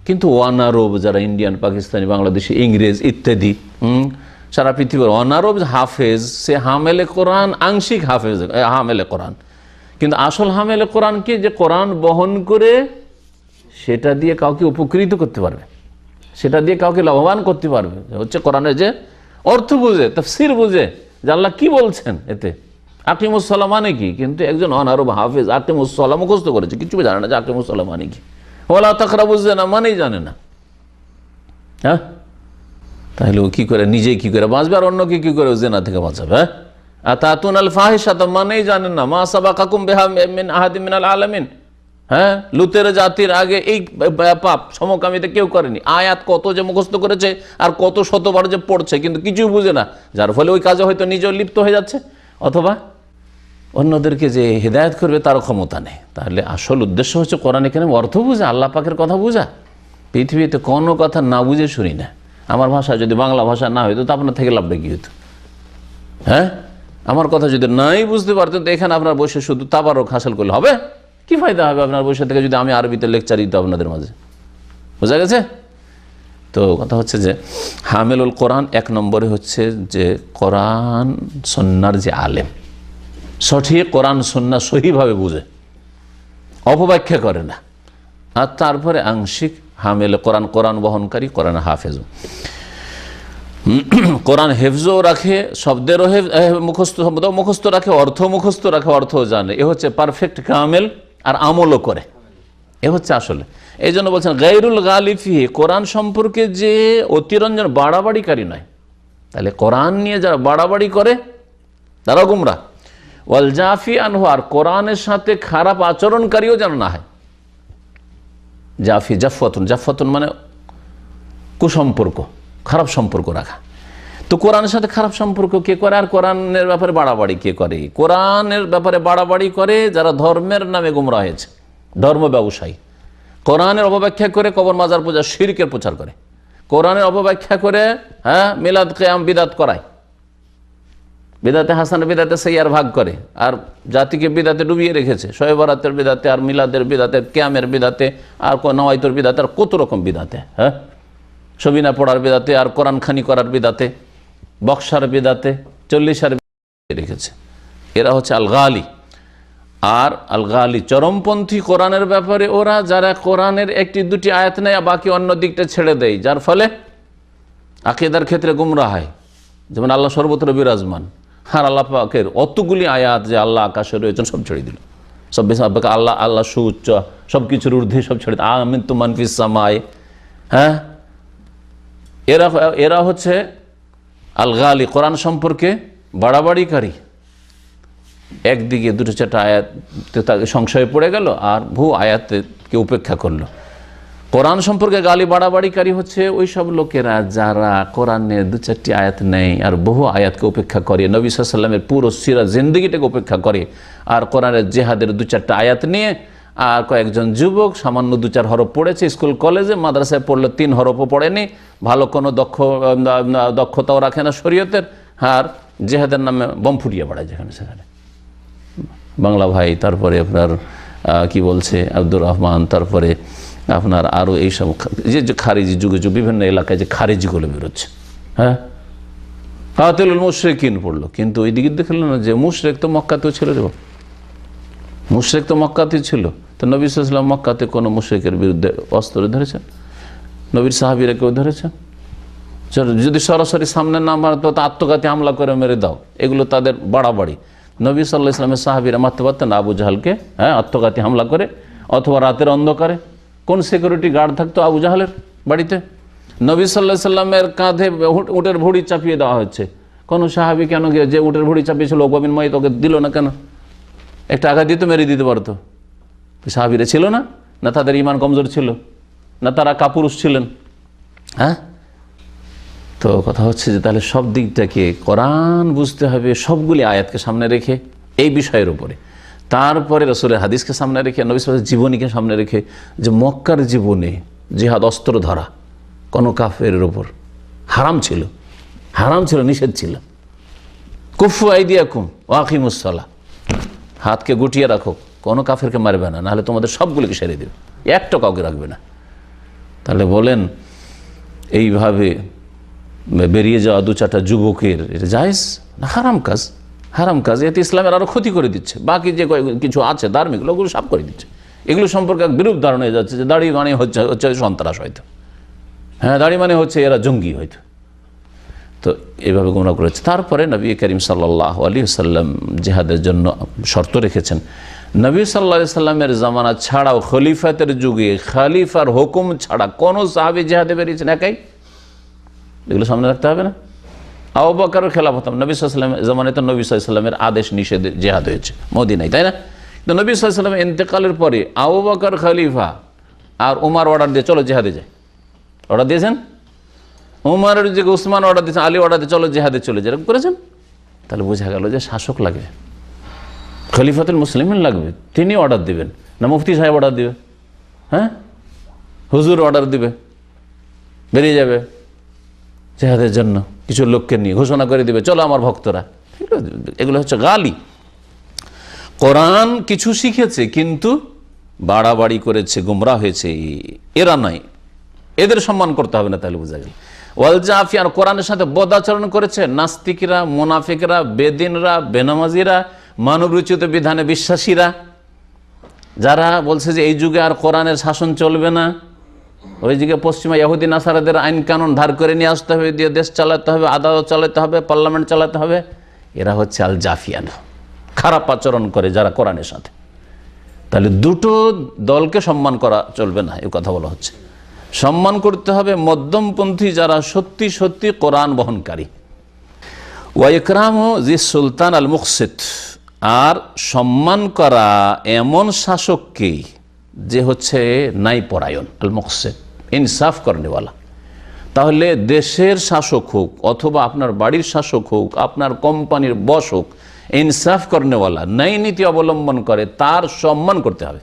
S1: কিন্তু অনারব যারা ইন্ডিয়ান, পাকিস্তানি, বাংলাদেশি, ইংরেজ ইত্যাদি সারা পৃথিবীর অনারব হাফেজ, সে হামেলে কোরআন, আংশিক হাফেজ হামেলে কোরআন, কিন্তু আসল হামেলে কোরআন কি, যে কোরআন বহন করে সেটা দিয়ে কাউকে উপকৃত করতে পারবে, সেটা দিয়ে কাউকে লাভবান করতে পারবে, হচ্ছে কোরআনের যে অর্থ বুঝে, তাফসীর বুঝে, যে আল্লাহ কি বলছেন এতে। আকিমুসসালাহ মানে কি? কিন্তু একজন অনারব হাফেজ আকিমুসসালাহ মুখস্থ করেছে, কিছু জানে না যে আকিমুসসালাহ মানে কি। ওয়ালা তাকরাবুজ জিনা মানেই জানে না। হ্যাঁ, তাহলে ও কি করে, নিজেই কি করে বাঁচবে আর অন্যকে কি করে জিনা থেকে বাঁচাবে? হ্যাঁ, আতাতুনাল ফাহিশাতা মানেই জানেন না, মা সাবাকাকুম বিহা মিন আহাদিন মিনাল আলামিন। হ্যাঁ, লুতের জাতির আগে এই পাপ সমকামিতা কেউ করেনি। আয়াত কত যে মুখস্থ করেছে আর কত শতবার যে পড়ছে, কিন্তু কিছুই বুঝে না, যার ফলে ওই কাজে হয়তো নিজেও লিপ্ত হয়ে যাচ্ছে, অথবা অন্যদেরকে যে হেদায়েত করবে তারও ক্ষমতা নেই। তাহলে আসল উদ্দেশ্য হচ্ছে কোরআন এখানে অর্থ বোঝা, আল্লাহ পাকের কথা বোঝা। পৃথিবীতে কোনো কথা না বুঝে শুনি না। আমার ভাষা যদি বাংলা ভাষা না হইতো তো আপনার থেকে লাভটা কি হতো? হ্যাঁ, আমার কথা যদি নাই বুঝতে পারতেন তো এখানে আপনার বসে শুধু তাবারক হাসিল করলে হবে? কি ফায়দা হবে আপনার বসে থেকে যদি আমি আরবিতে লেকচার দিত আপনাদের মাঝে? বোঝা গেছে? তো কথা হচ্ছে যে হামেলুল কোরআন এক নম্বরে হচ্ছে যে কোরআন সুন্নাহর যে আলেম, সঠিক কোরআন সুন্নাহ সহিভাবে বুঝে, অপব্যাখ্যা করে না। আর তারপরে আংশিক হামেলে কোরআন, কোরআন বহনকারী, কোরআন হাফেজ, কোরআন হেফজও রাখে, শব্দেরও মুখস্থ রাখে, অর্থ মুখস্থ রাখে, অর্থও জানে। এ হচ্ছে পারফেক্ট কামেল, আর আমলও করে, এ হচ্ছে আসলে। এই জন্য বলছেন গায়রুল গালি ফিহি, কোরআন সম্পর্কে যে অতিরঞ্জন বাড়াবাড়িকারী নয়, তাহলে কোরআন নিয়ে যারা বাড়াবাড়ি করে তারা গুমরাহ। ওয়াল জাফি আনহু, আর কোরআনের সাথে খারাপ আচরণকারীও যেন না হয়। জাফি জাফাতুন, জাফাতুন মানে কুসম্পর্ক, খারাপ সম্পর্ক রাখা। তো কোরআনের সাথে খারাপ সম্পর্ক কে করে, আর কোরআনের ব্যাপারে বাড়াবাড়ি কে করে? কোরআনের ব্যাপারে বাড়াবাড়ি করে যারা ধর্মের নামে গুমরাহ হয়েছে, ধর্ম ব্যবসায়ী। কোরআনের অপব্যাখ্যা করে কবর মাজার পূজা, শিরকের প্রচার করে। কোরআনের অপব্যাখ্যা করে মিলাদ কিয়াম বিদাত করায়, বিদাতে হাসান বিদাতে সাইয়ার ভাগ করে, আর জাতিকে বিদাতে ডুবিয়ে রেখেছে। শবে বরাতের বিদাতে, আর মিলাদের বিদাতে, কিয়ামের বিদাতে, আর নওয়াইতুর বিদাতে, আর কত রকম বিদাতে, সবিনা পড়ার বিদাতে, আর কোরআন খানি করার বিদাতে, বক্সার বিদাতে, 40 রেখেছে। এরা হচ্ছে আল গালি। আর আল গালি চরমপন্থী কোরআনের ব্যাপারে ওরা, যারা কোরআনের একটি দুটি আয়াত নেয় বাকি অন্য দিকটা ছেড়ে দেয়, যার ফলে আকীদার ক্ষেত্রে গুমরাহ হয়। যেমন আল্লাহ সর্বত্র বিরাজমান, আর আল্লাহ পাকের অতগুলি আয়াত যে আল্লাহ আকাশে রয়েছেন সব ছেড়ে দিল, সব বেশি আল্লাহ, আল্লাহ সুউচ্চ, সব কিছুর ঊর্ধ্বে, সব ছেড়ে দিল। আমিনতু মান ফিস সামায়ে। এরা হচ্ছে আল গালি, কোরআন সম্পর্কে বাড়াবাড়িকারী। একদিকে দুটো চারটা আয়াতে তাকে সংশয়ে পড়ে গেল, আর বহু আয়াতকে উপেক্ষা করলো। কোরআন সম্পর্কে গালি বাড়াবাড়িকারী হচ্ছে ওই সব লোকেরা যারা কোরআনের দু চারটি আয়াত নেই আর বহু আয়াতকে উপেক্ষা করে, নবী সাল্লাল্লাহু আলাইহি ওয়াসাল্লামের পুরো সিরা জিন্দেগিটাকে উপেক্ষা করে, আর কোরআনের জেহাদের দু চারটা আয়াত নিয়ে, আর কয়েকজন যুবক সামান্য 2-4 হরফ পড়েছে, স্কুল কলেজে মাদ্রাসায় পড়লে 3 হরফও পড়েনি, ভালো কোনো দক্ষতাও রাখে না শরীয়তের, আর জেহাদের নামে বম ফুটিয়ে বেড়ায় যেখানে সেখানে। বাংলা ভাই, তারপরে আপনার কি বলছে আব্দুর রহমান, তারপরে আপনার আরও এইসব যে খারিজি যুগে বিভিন্ন এলাকায় যে খারিজিগুলো বেরোচ্ছে, কাতিলুল মুশরিকিন পড়লো, কিন্তু ওই দিকে দেখলো না যে মুশরিক তো মক্কাতেও ছিল রে, মুশরিক তো মক্কাতেই ছিল। তো নবী সাল্লাল্লাহু আলাইহি ওয়াসাল্লাম মক্কাতে কোনো মুশরিকের বিরুদ্ধে অস্ত্র ধরেছেন? নবীর সাহাবীরা কেউ ধরেছেন? যদি সরাসরি সামনে না মারতো তো আত্মঘাতী হামলা করে মেরে দাও, এগুলো তাদের বাড়াবাড়ি। নবী সাল্লাল্লাহু আলাইহি ওয়াসাল্লামের সাহাবীরা মারতে পারতেন আবু জাহালকে, আত্মঘাতী হামলা করে, অথবা রাতের অন্ধকারে। কোন সিকিউরিটি গার্ড থাকতো আবু জাহালের বাড়িতে? নবী সাল্লাল্লাহু আলাইহি ওয়াসাল্লামের কাঁধে উটের ভুঁড়ি চাপিয়ে দেওয়া হচ্ছে, কোন সাহাবী কেন গিয়ে যে উটের ভুঁড়ি চাপিয়েছিল ওবাবিন মাই তোকে দিল না কেন? একটা আঘাত দিতে মেরে দিতে পারতো। সাহাবীরা ছিল না? না তাদের ঈমান কমজোর ছিল? না তারা কাপুরুষ ছিলেন? তো কথা হচ্ছে যে তাহলে সব দিকটাকে কোরআন বুঝতে হবে, সবগুলি আয়াতকে সামনে রেখে এই বিষয়ের উপরে, তারপরে রাসূলের হাদিসকে সামনে রেখে, নবী সাল্লাল্লাহু আলাইহি ওয়াসাল্লামের জীবনীকে সামনে রেখে, যে মক্কার জীবনে জিহাদ অস্ত্র ধরা কোনো কাফেরের উপর হারাম ছিল, নিষেধ ছিল। কুফু আইদিয়াকুম ওয়া আকিমুস সালাহ, হাতকে গুটিয়ে রাখো, কোনো কাফেরকে মারবে না, নাহলে তোমাদের সবগুলিকে সেরে দেবে, একটা কাউকে রাখবে না। তাহলে বলেন এইভাবে বেরিয়ে যাওয়া 2-4টা যুবকের এটা জায়েজ না হারাম কাজ? হারাম কাজ। এতে ইসলামের আরও ক্ষতি করে দিচ্ছে, বাকি যে কিছু আছে ধার্মিক ওগুলো সাফ করে দিচ্ছে। এগুলো সম্পর্কে এক বিরূপ ধারণা হয়ে যাচ্ছে যে দাড়ি মানে হচ্ছে সন্ত্রাস, হয়তো দাড়ি মানে হচ্ছে এরা জঙ্গি, হয়তো। তো এইভাবে গোমরাহ করেছে। তারপরে নবী করিম সাল্লাল্লাহু আলাইহি ওয়াসাল্লাম জিহাদের জন্য শর্ত রেখেছেন। নবী সাল্লাল্লাহু আলাইহি ওয়াসাল্লামের জামানা ছাড়াও খলিফাতের যুগে খলিফার হুকুম ছাড়া কোনো সাহাবী জিহাদে বেরিয়েছেন একাই? এগুলো সামনে রাখতে হবে না? আবু বকরের খেলাফত, নবী সাল্লাল্লাহু আলাইহি ওয়াসাল্লামের জামানায় তো নবী সাল্লাল্লাহু আলাইহি ওয়াসাল্লামের আদেশ নিষেধে জিহাদ হয়েছে মদিনায়, তাই না? তো নবী সাল্লাল্লাহু আলাইহি ওয়াসাল্লামের ইন্তেকালের পরে আবু বকর খলিফা আর উমর অর্ডার দিয়ে চলো জিহাদে যায়, অর্ডার দিয়েছেন। উমরের যে উসমান অর্ডার দিয়েছেন, আলী অর্ডার দিয়ে চলো জিহাদে চলে, যেরকম করেছেন। তাহলে বোঝা গেল যে শাসক লাগবে, খলিফাতুল মুসলিমিন লাগবে, তিনি অর্ডার দিবেন না মুফতি সাহেব অর্ডার দিবে? হুজুর অর্ডার দিবে, বেরিয়ে যাবে জিহাদের জন্য কিছু লোককে নিয়ে, ঘোষণা করে দিবে চলো আমার ভক্তরা। এগুলো হচ্ছে গালি। কোরআন কিছু শিখেছে কিন্তু বাড়াবাড়ি করেছে, গুমরাহ হয়েছে, এরা নাই, এদের সম্মান করতে হবে না। তাহলে বোঝা গেল ওয়াল জাফিয়ান, কোরআনের সাথে বদাচরণ করেছে নাস্তিকরা, মুনাফিকরা, বেদিনরা, বেনামাজিরা, মানবরচিত বিধানে বিশ্বাসীরা, যারা বলছে যে এই যুগে আর কোরআনের শাসন চলবে না, ওই যুগে পশ্চিমা ইহুদি নাসারাদের আইন কানুন ধার করে নিয়ে আসতে হবে, দিয়ে দেশ চালাতে হবে, আদালত চালাতে হবে, পার্লামেন্ট চালাতে হবে। এরা হচ্ছে আল জাফিয়ান, খারাপ আচরণ করে যারা কোরআনের সাথে। তাহলে দুটো দলকে সম্মান করা চলবে না, এই কথা বলা হচ্ছে। সম্মান করতে হবে মধ্যমপন্থী যারা সত্যি সত্যি কোরআন বহনকারী, ওয়া ইকরামু জি সুলতান আল মুকসিত, আর সম্মান করা এমন শাসককে যে হচ্ছে ন্যায়পরায়ণ, আল মুকসিত, ইনসাফ করেনেওয়ালা। তাহলে দেশের শাসক হোক অথবা আপনার বাড়ির শাসক হোক, আপনার কোম্পানির বস হোক, ইনসাফ করেনেওয়ালা, ন্যায় নীতি অবলম্বন করে, তার সম্মান করতে হবে।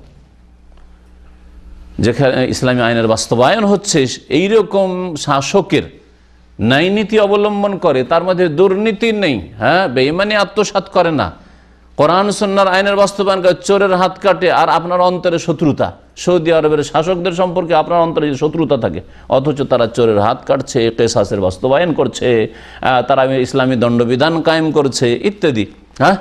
S1: যেখানে ইসলামী আইনের বাস্তবায়ন হচ্ছে, এইরকম শাসকের ন্যায় নীতি অবলম্বন করে, তার মধ্যে দুর্নীতি নেই, হ্যাঁ, বেঈমানি আত্মসাৎ করে না, কোরআন সুন্নাহর আইনের বাস্তবায়ন করে, চোরের হাত কাটে, আর আপনার অন্তরে শত্রুতা, সৌদি আরবের শাসকদের সম্পর্কে আপনার অন্তরে যদি শত্রুতা থাকে, অথচ তারা চোরের হাত কাটছে, কেসাসের বাস্তবায়ন করছে, তারা ইসলামী দণ্ডবিধান কায়েম করছে ইত্যাদি, হ্যাঁ,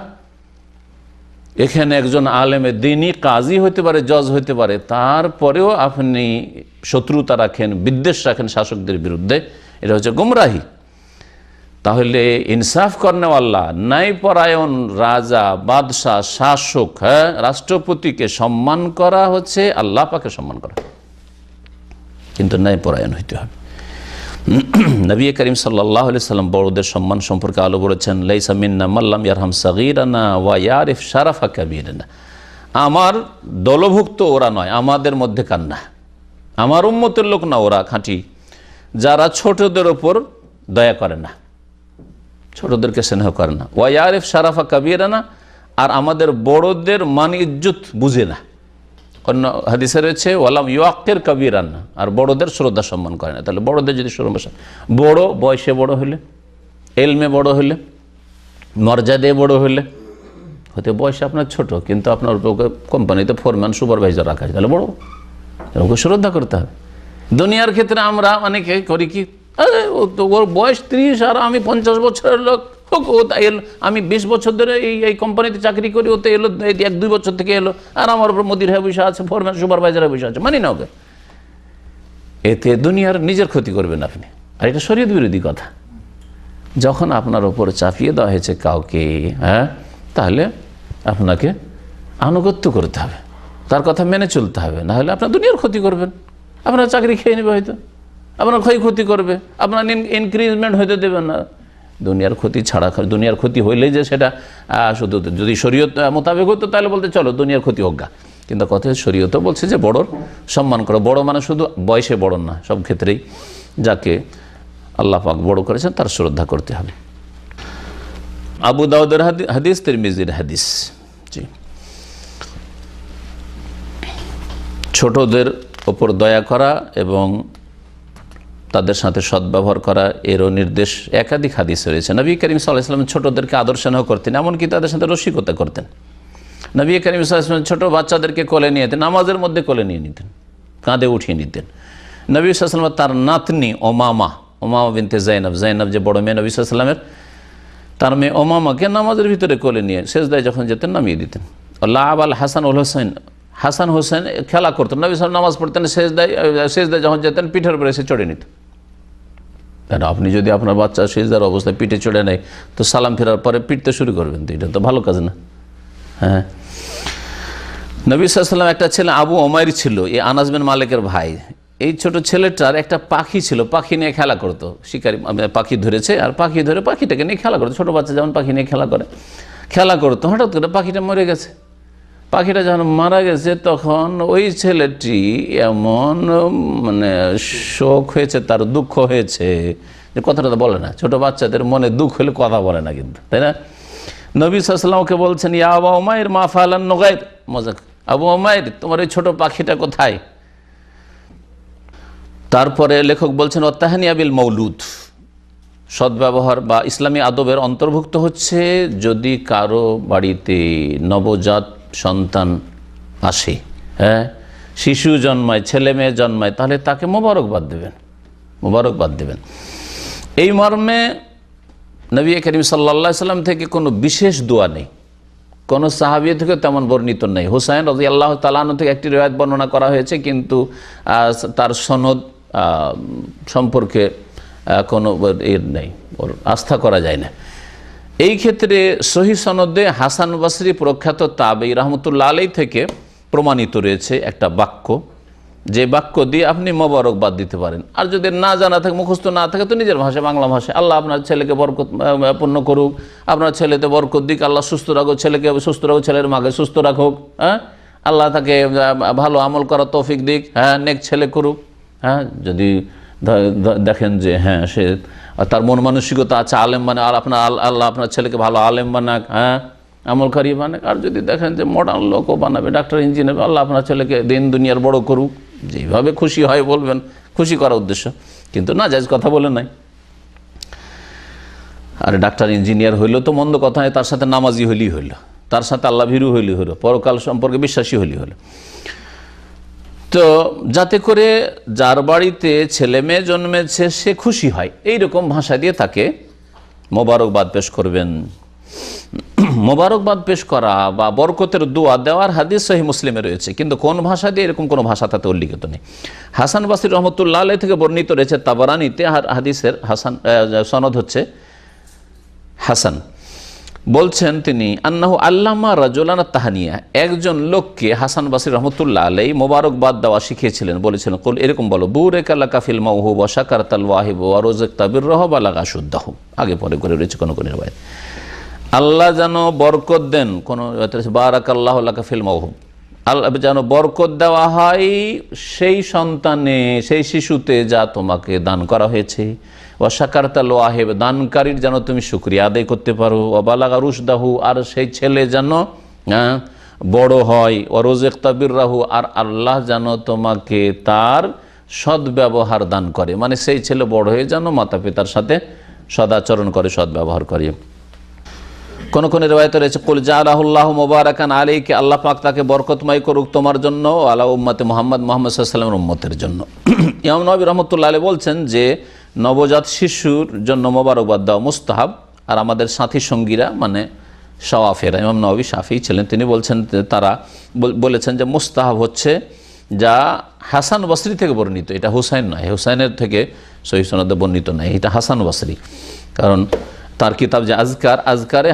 S1: এখানে একজন আলেমে দ্বীনি কাজী হতে পারে, জজ হতে পারে, তারপরেও আপনি শত্রুতা রাখেন, বিদ্বেষ রাখেন শাসকদের বিরুদ্ধে, এটা হচ্ছে গুমরাহি। তাহলে ইনসাফ করেনেওয়ালা, ন্যায়পরায়ণ রাজা, বাদশাহ, শাসক, হ্যাঁ, রাষ্ট্রপতিকে সম্মান করা হচ্ছে আল্লাহ পাকে সম্মান করা, কিন্তু ন্যায়পরায়ণ হইতে হবে। নবী করিম সাল্লাল্লাহু আলাইহি সাল্লাম বড়দের সম্মান সম্পর্কে আলো বলেছেন, লাইসা মিন্না মাল্লাম ইয়ারহাম সাগীরানা ওয়া ইয়ারিফ শারাফা কাবীরানা। আমার দলভুক্ত ওরা নয়, আমাদের মধ্যেকার না, আমার উম্মতের লোক না ওরা খাঁটি, যারা ছোটদের ওপর দয়া করে না, ছোটদেরকে স্নেহ করে না, ওয়া ইয়ারিফ শারাফা কাবীরানা, আর আমাদের বড়দের মান ইজ্জত বুঝে না। অন্য হাদিসে রয়েছে ওয়ালাম ইউআক্কির কাবীরানা, আর বড়দের শ্রদ্ধা সম্মান করে না। তাহলে বড়দের যদি শ্রদ্ধা, বড় বয়সে বড় হলে, এলমে বড় হলে, মর্যাদায় বড় হলে, হতে বয়সে আপনার ছোট, কিন্তু আপনার কোম্পানিতে ফোরম্যান সুপারভাইজার রাখা আছে, তাহলে বড়, ওকে শ্রদ্ধা করতে হবে। দুনিয়ার ক্ষেত্রে আমরা অনেকে করি কি, আরে ওর বয়স 30 আর আমি 50 বছরের লোক, ও এলো, আমি 20 বছর ধরে এই কোম্পানিতে চাকরি করি, ও তো এলো 1-2 বছর থেকে এলো, আর আমার উপর মুদির হয়ে বসে আছে, ফোরম্যান সুপারভাইজার হয়ে বসে আছে, মানি না ওকে। এতে দুনিয়ার নিজের ক্ষতি করবেন আপনি, আর এটা শরীয়ত বিরোধী কথা। যখন আপনার ওপর চাপিয়ে দেওয়া হয়েছে কাউকে, হ্যাঁ, তাহলে আপনাকে আনুগত্য করতে হবে, তার কথা মেনে চলতে হবে, না হলে আপনার দুনিয়ার ক্ষতি করবেন, আপনার চাকরি খেয়ে নেবে, হয়তো আপনার ক্ষয়ক্ষতি করবে, আপনার ইনক্রিজমেন্ট হইতে দেবেন না। দুনিয়ার ক্ষতি ছাড়া, দুনিয়ার ক্ষতি হইলেই যে সেটা শুধু যদি শরীয়ত মোতাবেক হতো তাহলে বলতে চলো দুনিয়ার ক্ষতি হোক গা, কিন্তু কথা শরীয়তও বলছে যে বড়র সম্মান করো। বড় মানে শুধু বয়সে বড় না, সব ক্ষেত্রেই যাকে আল্লাহ পাক বড় করেছেন তার শ্রদ্ধা করতে হবে। আবু দাউদের হাদিস, তিরমিজির হাদিস। জি, ছোটদের ওপর দয়া করা এবং তাদের সাথে সদ্ব্যবহার করা, এরও নির্দেশ একাধিক হাদিসে রয়েছে। নবী করিম সাল্লাল্লাহু আলাইহি ওয়াসাল্লাম ছোটদেরকে আদর স্নেহ করতেন, এমনকি তাদের সাথে রসিকতা করতেন। নবী করিম সাল্লাল্লাহু আলাইহি ওয়াসাল্লাম ছোটো বাচ্চাদেরকে কোলে নিয়ে যেতেন, নামাজের মধ্যে কোলে নিয়ে নিতেন, কাঁধে উঠিয়ে নিতেন। নবী সাল্লাল্লাহু আলাইহি ওয়াসাল্লাম তার নাতনি ওমামা বিনতে জাইনাব যে বড় মেয়ে নবী সাল্লাল্লাহু আলাইহি ওয়াসাল্লামের, তার মেয়ে ওমামাকে নামাজের ভিতরে কোলে নিয়ে সেজদায় যখন যেতেন নামিয়ে দিতেন। লাআব আল হাসান উল হোসেন, হাসান হোসেন খেলা করতেন, নবী সাল্লাল্লাহু নামাজ পড়তেন, সেজদায় যখন যেতেন পিঠের উপরে এসে চড়ে নিত। কারণ আপনি যদি আপনার বাচ্চা সেজদার অবস্থায় পিঠে চড়ে নেয়, তো সালাম ফেরার পরে পিটতে শুরু করবেন, তো এটা তো ভালো কাজ না। হ্যাঁ, নবী সাল্লাল্লাহু আলাইহি ওয়াসাল্লাম একটা ছেলে আবু ওমাইর ছিল, এই আনাস বিন মালিকের ভাই। এই ছোট ছেলেটার একটা পাখি ছিল, পাখি নিয়ে খেলা করতো, শিকারি পাখি ধরেছে, আর পাখি ধরে পাখিটাকে নিয়ে খেলা করতো, ছোটো বাচ্চা যেমন পাখি নিয়ে খেলা করতো। হঠাৎ করে পাখিটা মরে গেছে। পাখিটা যখন মারা গেছে তখন ওই ছেলেটি এমন মানে শোক হয়েছে, তার দুঃখ হয়েছে যে কথাটা তো বলে না। ছোটো বাচ্চাদের মনে দুঃখ হলে কথা বলে না কিন্তু, তাই না? নবী সাল্লাল্লাহু আলাইহি ওয়াসাল্লামকে বলছেন, ইয়া আবু উমাইর মা ফাআলান নুগাইর, মজাক, আবু উমাইর তোমার এই ছোটো পাখিটা কোথায়? তারপরে লেখক বলছেন ওয়াত্তাহানিয়া বিল মৌলুদ, সদ্ব্যবহার বা ইসলামী আদবের অন্তর্ভুক্ত হচ্ছে যদি কারো বাড়িতে নবজাত সন্তান আসে, হ্যাঁ, শিশু জন্মায়, ছেলে মেয়ে জন্মায়, তাহলে তাকে মোবারকবাদ দেবেন। এই মর্মে নবী করিম সাল্লাল্লাহু আলাইহি ওয়াসাল্লাম থেকে কোনো বিশেষ দোয়া নেই, কোনো সাহাবী থেকে তেমন বর্ণিত নেই। হুসাইন রাদিয়াল্লাহু তাআলা আনহু থেকে একটি রিওয়ায়াত বর্ণনা করা হয়েছে, কিন্তু তার সনদ সম্পর্কে কোনো এর নেই, ওর আস্থা করা যায় না। এই ক্ষেত্রে সহিহ সনদে হাসান বসরি প্রখ্যাত তাবেঈ রাহমাতুল্লাহ আলাইহি থেকে প্রমাণিত রয়েছে একটা বাক্য, যে বাক্য দিয়ে আপনি মোবারকবাদ দিতে পারেন। আর যদি না জানা থাকে, মুখস্থ না থাকে, তো নিজের ভাষায়, বাংলা ভাষায়, আল্লাহ আপনার ছেলেকে বরকত পূর্ণ করুক, আপনার ছেলেতে বরকত দিক, আল্লাহ সুস্থ রাখুক, ছেলেকে সুস্থ রাখুক, ছেলের মাকে সুস্থ রাখুক, হ্যাঁ, আল্লাহ তাকে ভালো আমল করার তৌফিক দিক, হ্যাঁ, নেক ছেলে করুক। হ্যাঁ, যদি দেখেন যে হ্যাঁ সে তার মন মানসিকতা আছে, আলেম মানে, আর আপনার আল্লাহ আপনার ছেলেকে ভালো আলেম বানাক, হ্যাঁ, আমলকারী বানাক। আর যদি দেখেন যে মডার্ন লোকও বানাবে, ডাক্তার, ইঞ্জিনিয়ার, আল্লাহ আপনার ছেলেকে দিন দুনিয়ার বড় করুক, যেইভাবে খুশি হয় বলবেন, খুশি করার উদ্দেশ্য, কিন্তু না জায়েজ কথা বলে নাই। আর ডাক্তার ইঞ্জিনিয়ার হইলেও তো মন্দ কথা নয়, তার সাথে নামাজি হইলেই হইল, তার সাথে আল্লাহ ভীরু হইলেই হইল, পরকাল সম্পর্কে বিশ্বাসী হইলেই হলো। তো যাতে করে যার বাড়িতে ছেলে মেয়ে জন্মেছে সে খুশি হয়, এইরকম ভাষা দিয়ে তাকে মোবারকবাদ পেশ করবেন। মোবারকবাদ পেশ করা বা বরকতের দোয়া দেওয়ার হাদিস সহিহ মুসলিমে রয়েছে, কিন্তু কোন ভাষা দিয়ে, এরকম কোনো ভাষা তাতে উল্লিখিত নেই। হাসান বসরি রহমতুল্লাহ আলাইহি থেকে বর্ণিত রয়েছে তাবারানীতে, হাদিসের হাসান সনদ হচ্ছে হাসান। বলছেন তিনি, আন্নাহু আল্লামা রাজুলান তাহানিয়া, একজন লোককে হাসান বসরি রহমতুল্লাহ আলাইহি মোবারকবাদ দেওয়া শিখিয়েছিলেন। বলেছিলেন, কুল, এরকম বলো, বুরেকা লাকা ফিল মাওহুব ওয়া শাকারতাল ওয়াহিব ওয়া রুযিকতা বিররহু ওয়া বালাগা শুদ্দাহু। আগে পরে করে রয়েছে কোন কোন রিওয়ায়াত। আল্লাহ যেন বরকত দেন, কোন বারাকাল্লাহু লাকা ফিল মাওহুব, আল্লাহ যেন বরকত দেওয়া হয় সেই সন্তানে, সেই শিশুতে যা তোমাকে দান করা হয়েছে। ওয়া শাকারতাল ওয়াহিব, দানকারীর যেন তুমি শুকরিয়া আদায় করতে পারো। ওয়া বালাগা রুশদাহু, আর সেই ছেলে যেন বড় হয়। ওয়া রুযিকতা বিররহু, আর আল্লাহ যেন তোমাকে তার সদ্ব্যবহার দান করে, মানে সেই ছেলে বড় হয়ে যেন মাতা পিতার সাথে সদাচরণ করে, সদ্ব্যবহার করে। কোন কোন রিওয়ায়াতে রয়েছে, কুল জাআলাহুল্লাহু মুবারাকান আলাইকা, আল্লাহ পাক তাকে বরকতময় করুক তোমার জন্য, আলা উম্মতে মুহাম্মদ, মুহাম্মদ সাল্লাল্লাহু আলাইহি ওয়াসাল্লামের উম্মতের জন্য। ইমাম নববী রাহমাতুল্লাহি আলাইহি বলছেন যে নবজাত শিশুর জন্য মোবারকবাদ দেওয়া মুস্তাহাব। আর আমাদের সাথী সঙ্গীরা মানে শাওয়াফেরা, ইমাম নববী শাফিঈ ছিলেন, তিনি বলছেন, তারা বলেছেন যে মুস্তাহাব হচ্ছে যা হাসান বসরি থেকে বর্ণিত, এটা হুসাইন নয়, হুসাইনের থেকে সহিহ সনদে বর্ণিত নয়, এটা হাসান বসরি। কারণ তার কিতাব যে আজকার, আজকারে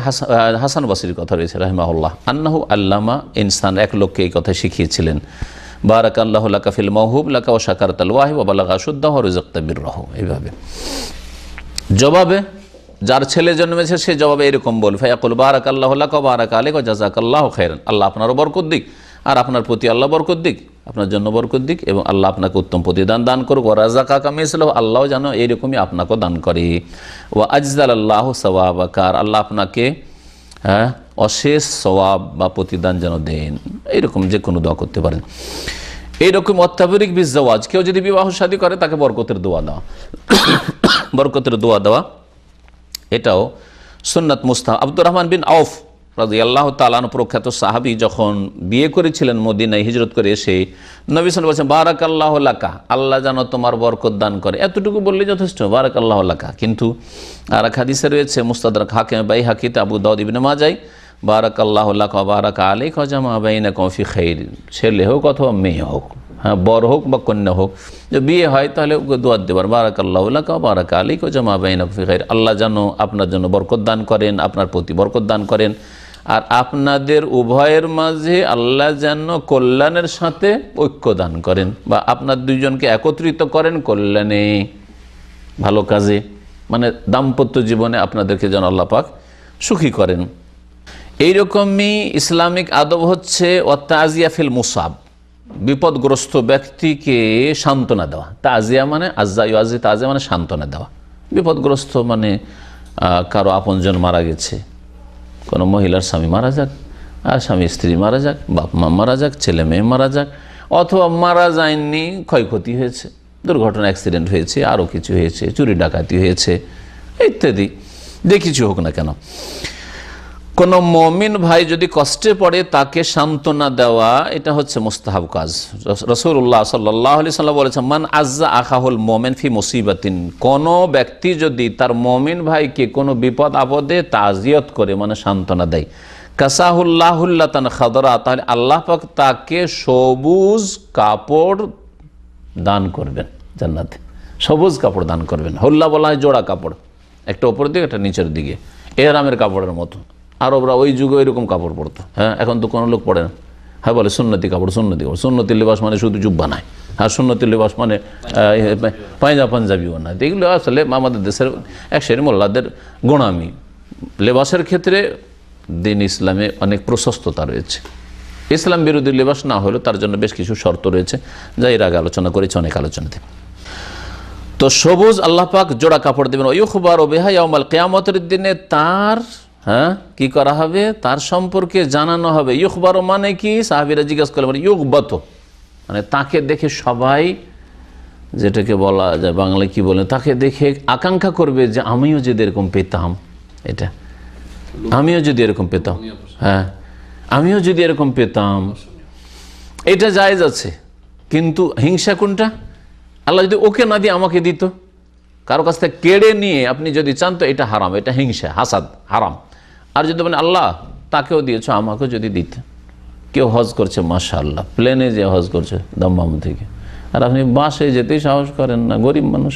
S1: হাসান বসরির কথা রয়েছে রাহিমাহুল্লাহ, আন্নাহু আল্লামা ইনসান, এক লোককে এই কথা শিখিয়েছিলেন, বারাকাল্লাহু লাকা ফিল মাওহুব লাকা ওয়া শাকারতাল ওয়াহিব ওয়া বালাগা শুদ্দাহু ওয়া রুযিকতা বিররহু। এইভাবে জবাবে যার ছেলে জন্মেছে সে জবাবে এরকম বল, ফায়াকুল বারাকাল্লাহু লাকা ওয়া বারাকা আলাইকা ওয়া জাযাকাল্লাহু খাইরান, আল্লাহ আপনারও বরকত দিক, আর আপনার প্রতি আল্লাহ বরকত দিক, আপনার জন্য বরকত দিক, এবং আল্লাহ আপনাকে উত্তম প্রতিদান দান করুক। ওয়া রাযাকাকা মিসলাহু, আল্লাহ যেন এইরকমই আপনাকেও দান করে। ওয়া আজজালাল্লাহু সাওয়াবাকা, আল্লাহ আপনাকে অশেষ সওয়াব বা প্রতিদান যেন দেন। এইরকম যে কোনো দোয়া করতে পারেন। এইরকম অত্যাবরিক বিজ্জাওয়াজ, কেউ যদি বিবাহ শাদী করে তাকে বরকতের দোয়া দেওয়া, বরকতের দোয়া দেওয়া এটাও সুন্নাত মুস্তাহাব। আব্দুর রহমান বিন আউফ রাদিয়াল্লাহু তাআলা আনহু প্রখ্যাত সাহাবী যখন বিয়ে করেছিলেন মদিনায় হিজরত করে এসে, নবী সাল্লাল্লাহু আলাইহি ওয়াসাল্লাম বলেছেন, বারাকাল্লাহু লাকা, আল্লাহ যেন তোমার বরকত দান করে। এতটুকু বললে যথেষ্ট, বারাকাল্লাহু লাকা। কিন্তু আর এক হাদিসে রয়েছে মুস্তাদরাক হাকিম বাইহাকিতে, আবু দাউদ ইবনে মাজাহ, বারাকাল্লাহু লাকা ওয়া বারাকা আলাইকা ওয়া জামা বাইনাকুম ফি খাইর, ছেলে হোক অথবা মেয়ে হোক, হ্যাঁ, বর হোক বা কন্যা হোক, যে বিয়ে হয় তাহলে ওকে দোয়া দেবার, বারাকাল্লাহু লাকা ওয়া বারাকা আলাইকা ওয়া জামা বাইনাকুম ফি খাইর, আল্লাহ যেন আপনার জন্য বরকত দান করেন, আপনার প্রতি বরকত দান করেন, আর আপনাদের উভয়ের মাঝে আল্লাহ যেন কল্যাণের সাথে ঐক্য দান করেন, বা আপনার দুইজনকে একত্রিত করেন কল্যাণে, ভালো কাজে, মানে দাম্পত্য জীবনে আপনাদেরকে যেন আল্লাহ পাক সুখী করেন। এইরকমই ইসলামিক আদব হচ্ছে ওয়াতাজিয়া ফিল মুসাব, বিপদগ্রস্ত ব্যক্তিকে সান্ত্বনা দেওয়া। তাজিয়া মানে আজ্জা, তাজিয়া মানে সান্ত্বনা দেওয়া। বিপদগ্রস্ত মানে কারো আপনজন মারা গেছে, কোনো মহিলার স্বামী মারা যাক, আর স্বামী স্ত্রী মারা যাক, বাপ মা মারা যাক, ছেলে মেয়ে মারা যাক, অথবা মারা যায়নি, ক্ষয়ক্ষতি হয়েছে, দুর্ঘটনা, অ্যাক্সিডেন্ট হয়েছে, আরও কিছু হয়েছে, চুরি ডাকাতি হয়েছে, ইত্যাদি, যে কিছু হোক না কেন, কোনো মুমিন ভাই যদি কষ্টে পড়ে তাকে সান্ত্বনা দেওয়া, এটা হচ্ছে মুস্তাহাব কাজ। রাসূলুল্লাহ সাল্লাল্লাহু আলাইহি ওয়াসাল্লাম বলেছেন, মান আজ্জা আখাহুল মুমিন ফি মুসিবাতিন, কোনো ব্যক্তি যদি তার মুমিন ভাইকে কোনো বিপদ আপদে তাজিয়ত করে, মানে সান্ত্বনা দেয়, কাসাহুল্লাহুল্লাতান খাদরা, তাহলে আল্লাহ পাক তাকে সবুজ কাপড় দান করবেন জান্নাতে, সবুজ কাপড় দান করবেন। হুল্লা বলা হয় জোড়া কাপড়, একটা ওপর দিকে একটা নিচের দিকে, এহরামের কাপড়ের মতো। আরবরা ওই যুগে ওইরকম কাপড় পরতো, হ্যাঁ, এখন তো কোনো লোক পরে না। হ্যাঁ, বলে সুন্নতি কাপড়, সুন্নতি কাপড়, সুন্নতি লিবাস মানে শুধু জুব্বা নয়, আর সুন্নতি লেবাস মানে পাঞ্জাবিও না, এগুলো আসলে আমাদের দেশের এক শ্রেণীর মোল্লাদের গোঁড়ামি। লেবাসের ক্ষেত্রে দিন ইসলামে অনেক প্রশস্ততা রয়েছে। ইসলাম বিরোধী লেবাস না হলেও তার জন্য বেশ কিছু শর্ত রয়েছে, যা এর আগে আলোচনা করেছে অনেক আলোচনাতে। তো সবুজ আল্লাহ পাক জোড়া কাপড় দেবেন, ইউখবার বিহা ইয়াউমাল কিয়ামতের দিনে তার কি করা হবে, তার সম্পর্কে জানানো হবে। ইউখবার মানে কি, সাহাবীরা জিজ্ঞাসা করলেন ইউগবাত মানে তাকে দেখে সবাই, যেটাকে বলা যায় বাংলায় কি বলেন, তাকে দেখে আকাঙ্ক্ষা করবে যে আমিও যদি এরকম পেতাম, এটা আমিও যদি এরকম পেতাম, হ্যাঁ আমিও যদি এরকম পেতাম। এটা জায়েজ আছে, কিন্তু হিংসা কোনটা? আল্লাহ যদি ওকে না দিয়ে আমাকে দিত, কারো কাছ থেকে কেড়ে নিয়ে আপনি যদি চান তো এটা হারাম, এটা হিংসা, হাসাদ, হারাম। আর যদি বলেন আল্লাহ তাকেও দিয়েছ আমাকেও যদি দিতে। কেউ হজ করছে মাশাআল্লাহ, প্লেনে যে হজ করছে দমদম থেকে, আর আপনি বাসে যেতেই সাহস করেন না, গরিব মানুষ,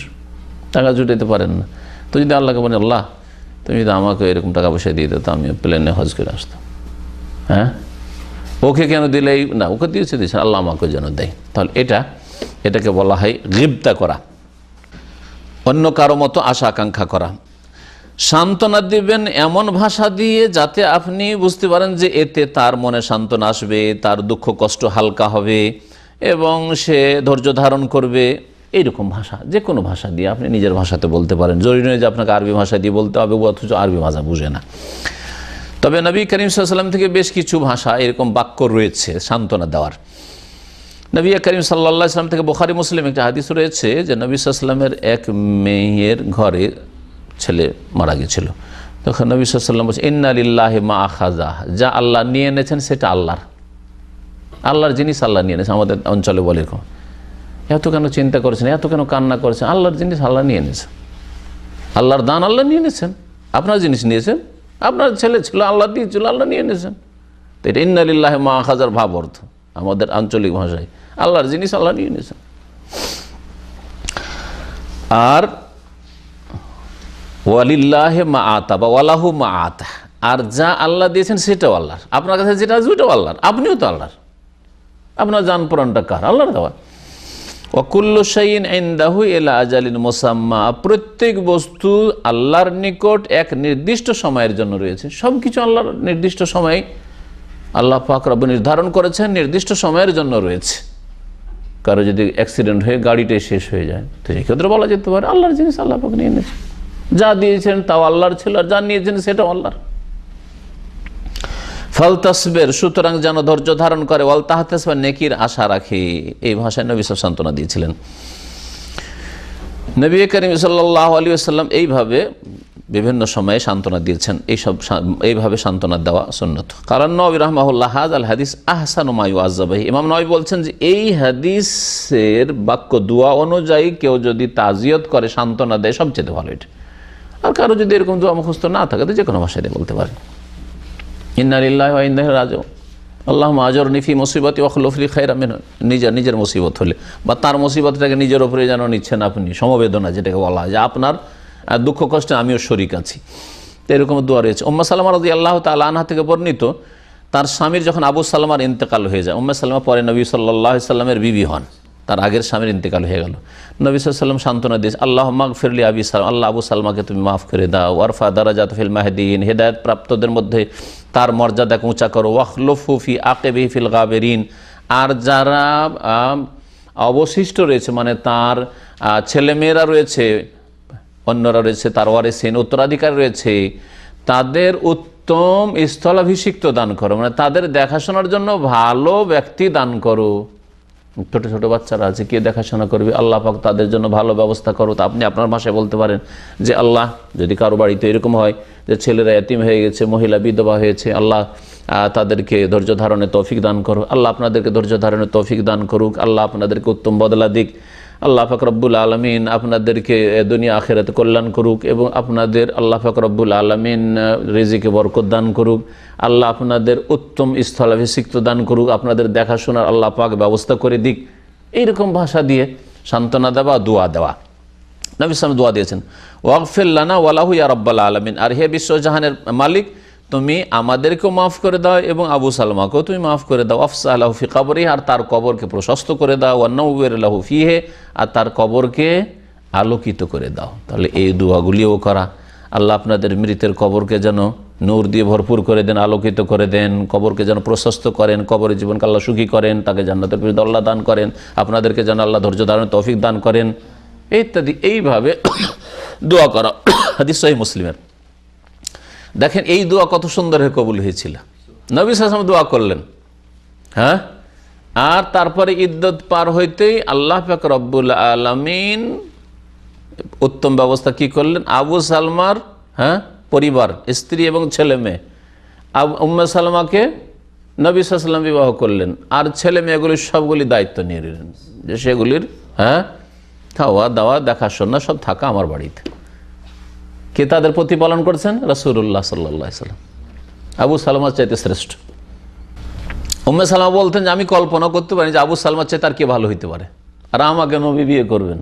S1: টাকা জুটাতে পারেন না। তো যদি আল্লাহকে বলেন আল্লাহ তুমি যদি আমাকে এরকম টাকা পয়সা দিয়ে দিত আমি প্লেনে হজ করে আসতাম, হ্যাঁ ওকে কেন দিলেই না, ওকে দিয়েছে আল্লাহ আমাকে যেন দেয়, তাহলে এটাকে বলা হয় গিবতা করা, অন্য কারো মতো আশা আকাঙ্ক্ষা করা। সান্ত্বনা দিবেন এমন ভাষা দিয়ে যাতে আপনি বুঝতে পারেন যে এতে তার মনে সান্ত্বনা আসবে, তার দুঃখ কষ্ট হালকা হবে এবং সে ধৈর্য ধারণ করবে। এইরকম ভাষা, যে কোনো ভাষা দিয়ে আপনি নিজের ভাষাতে বলতে পারেন, জরুরি নয় যে আপনাকে আরবি ভাষা দিয়ে বলতে হবে, অথচ আরবি ভাষা বুঝে না। তবে নবী করিম সাল্লাল্লাহু আলাইহি ওয়াসাল্লাম থেকে বেশ কিছু ভাষা এরকম বাক্য রয়েছে সান্ত্বনা দেওয়ার। নবী করিম সাল্লাল্লাহু আলাইহি ওয়াসাল্লাম থেকে বুখারী মুসলিম একটা হাদিস রয়েছে যে নবী সাল্লাল্লাহু আলাইহি ওয়াসাল্লামের এক মেয়ের ঘরে ছেলে মারা গেছিল, তখন নবী সাল্লাল্লাহু আলাইহি ওয়াসাল্লাম বলছেন ইন্না লিল্লাহি মা আখাযা, যা আল্লাহ নিয়ে এনেছেন সেটা আল্লাহর জিনিস আল্লাহ নিয়ে এনেছেন। আমাদের অঞ্চলে বলে এরকম, এত কেন চিন্তা করেছেন, এত কেন কান্না করেছেন, আল্লাহর জিনিস আল্লাহ নিয়ে এনেছেন, আল্লাহর দান আল্লাহ নিয়ে এনেছেন, আপনার জিনিস নিয়েছেন, আপনার ছেলে ছিল আল্লাহ দিয়েছিল, আল্লাহ নিয়ে এনেছেন। তো এটা ইন্না লিল্লাহি মা আখাযার ভাব অর্থ আমাদের আঞ্চলিক ভাষায়, আল্লাহর জিনিস আল্লাহ নিয়ে এনেছেন। আর ওয়ালিল্লাহি মা আতা বা ওয়ালাহু মা আতা, আর যা আল্লাহ দিয়েছেন সেটাও আল্লাহর, আপনার কাছে যেটা আছে ওটাও আল্লাহর, আপনিও তো আল্লাহর, আপনার জান প্রাণটা কার, আল্লাহর দেওয়া। ওয়া কুল্লু শাইইন ইনদাহু ইলা আজালিন মুসাম্মা, প্রত্যেক বস্তু আল্লাহর নিকট এক নির্দিষ্ট সময়ের জন্য রয়েছে। সব কিছু আল্লাহর নির্দিষ্ট সময় আল্লাহ পাক রব্বুল নির্ধারণ করেছেন, নির্দিষ্ট সময়ের জন্য রয়েছে। কারো যদি অ্যাক্সিডেন্ট হয়ে গাড়িটাই শেষ হয়ে যায় তো সেক্ষেত্রে বলা যেতে পারে আল্লাহর জিনিস আল্লাহ পাক নিয়ে এনেছেন, যা দিয়েছেন তাও আল্লাহর ছিল, আর যা নিয়েছেন সেটাও আল্লাহর। ফাল তাসবির, সুতরাং যেন ধৈর্য ধারণ করে, ওয়াল তাহতাসিব, নেকির আশা রাখে। এই ভাষায় নবী সাল্লাল্লাহু আলাইহি ওয়াসাল্লাম সান্ত্বনা দিয়েছিলেন। নবী করিম সাল্লাল্লাহু আলাইহি ওয়াসাল্লাম এইভাবে বিভিন্ন সময়ে সান্ত্বনা দিয়েছেন। এইভাবে সান্ত্বনা দেওয়া সুন্নত। কারণ নবী রাহমাহুল্লাহ হাযাল হাদিস আহসানু মা ইউআজ্জাব বিহি, ইমাম নবী বলছেন যে এই হাদিসের বাক্য দোয়া অনুযায়ী কেউ যদি তাজিয়ত করে, সান্ত্বনা দেয়, সবচেয়ে ভালো এটা। আর কারো যদি এরকম দোয়া মুখস্থ না থাকে তো যে কোনো ভাষায় বলতে পারে ইন্না লিল্লাহি ওয়া ইন্না ইলাইহি রাজিউন, আল্লাহুম্মা আজরনি ফি মুসিবাতি ওয়াখলুফ লি খায়রাম মিনহা, নিজের মুসিবত হলে বা তার মুসিবতটাকে নিজের উপরে যেন নিচ্ছেন আপনি, সমবেদনা যেটাকে বলা হয়, যে আপনার দুঃখ কষ্টে আমিও শরীক আছি, তো এরকম দোয়া রয়েছে। উম্মে সালামা রাদিয়াল্লাহু তাআলা আনহা থেকে বর্ণিত, তার স্বামীর যখন আবু সালামার ইন্তেকাল হয়ে যায়, উম্মে সালামা পরে নবী সাল্লাল্লাহু আলাইহি সাল্লামের বিবি হন, তার আগের স্বামীর ইন্তেকাল হয়ে গেল। নবী সাল্লাল্লাহু আলাইহি সাল্লাম সান্ত্বনা দিয়েছে আল্লাহুম্মা গফির লি আবি সালামা, আল্লাহ আবু সালমাকে তুমি মাফ করে দাও, ওয়ারফা দারাজাতহু ফিল মাহদিয়িন, হেদায়েত প্রাপ্তদের মধ্যে তার মর্যাদাকে উঁচা করো, ওয়াখলুফহু ফি আকিবিহি ফিল গাবিরিন, আর যারা অবশিষ্ট রয়েছে মানে তার ছেলেমেয়েরা রয়েছে, অন্যরা রয়েছে, তার ওয়ারিসিন উত্তরাধিকার রয়েছে, তাদের উত্তম স্থলাভিষিক্ত দান করো, মানে তাদের দেখাশোনার জন্য ভালো ব্যক্তি দান করো। ছোটো ছোটো বাচ্চারা আছে, কে দেখাশোনা করবে, আল্লাহ পাক তাদের জন্য ভালো ব্যবস্থা করো। তো আপনি আপনার ভাষায় বলতে পারেন যে আল্লাহ, যদি কারো বাড়িতে এরকম হয় যে ছেলেরা এতিম হয়ে গেছে, মহিলা বিধবা হয়েছে, আল্লাহ তাদেরকে ধৈর্য ধারণে তৌফিক দান করো, আল্লাহ আপনাদেরকে ধৈর্য ধারণে তৌফিক দান করুক, আল্লাহ আপনাদেরকে উত্তম বদলা দিক, আল্লাহ পাক রব্বুল আলমিন আপনাদেরকে দুনিয়া আখিরাতে কল্যাণ করুক, এবং আপনাদের আল্লাহ পাক রব্বুল আলমিন রিজিকে বরকত দান করুক, আল্লাহ আপনাদের উত্তম স্থলাভিষিক্ত দান করুক, আপনাদের দেখাশোনার আল্লাহ পাক ব্যবস্থা করে দিক। এইরকম ভাষা দিয়ে সান্ত্বনা দেওয়া, দোয়া দেওয়া। নবী সাল্লাল্লাহু আলাইহি ওয়াসাল্লাম দোয়া দিয়েছেন ওয়াগফির লানা ওয়ালাহু ইয়া রাব্বাল আলামিন, আর হে বিশ্বজাহানের মালিক তুমি আমাদেরকেও মাফ করে দাও এবং আবু সালমাকেও তুমি মাফ করে দাও। আফসাহ লাহু ফি কবরিহি, আর তার কবরকে প্রশস্ত করে দাও। ওয়া নাওয়ির লাহু ফিহি, আর তার কবরকে আলোকিত করে দাও। তাহলে এই দোয়াগুলিও করা, আল্লাহ আপনাদের মৃতের কবরকে যেন নূর দিয়ে ভরপুর করে দেন, আলোকিত করে দেন, কবরকে যেন প্রশস্ত করেন, কবরের জীবনকে আল্লাহ সুখী করেন, তাকে জান্নাতের ফেরদৌস আল্লাহ দান করেন, আপনাদেরকে যেন আল্লাহ ধৈর্য ধারণের তৌফিক দান করেন, ইত্যাদি এইভাবে দোয়া করা। হাদিস সহিহ মুসলিমের। দেখেন এই দোয়া কত সুন্দর হয়ে কবুল হয়েছিল। নবী সাল্লাল্লাহু আলাইহি ওয়াসাল্লাম দোয়া করলেন, হ্যাঁ, আর তারপরে ইদ্যত পার হইতেই আল্লাহ পাক রব্বুল আলামিন উত্তম ব্যবস্থা কি করলেন, আবু সালমার পরিবার, স্ত্রী এবং ছেলে মেয়ে, উম্মে সালমাকে নবী সাল্লাল্লাহু আলাইহি ওয়াসাল্লাম বিবাহ করলেন, আর ছেলে মেয়েগুলির সবগুলি দায়িত্ব নিয়ে নিলেন যে সেগুলির খাওয়া দাওয়া দেখাশোনা সব থাকা আমার বাড়িতে। কে তাদের প্রতিপালন করছেন? রাসূলুল্লাহ সাল্লাল্লাহু আলাইহি ওয়াসাল্লাম। আবু সালমার চাইতে শ্রেষ্ঠ। উম্মে সালমা বলতেন যে আমি কল্পনা করতে পারি যে আবু সালমার চাইতে আর কে ভালো হইতে পারে, আর আমাকে নবী বিয়ে করবেন।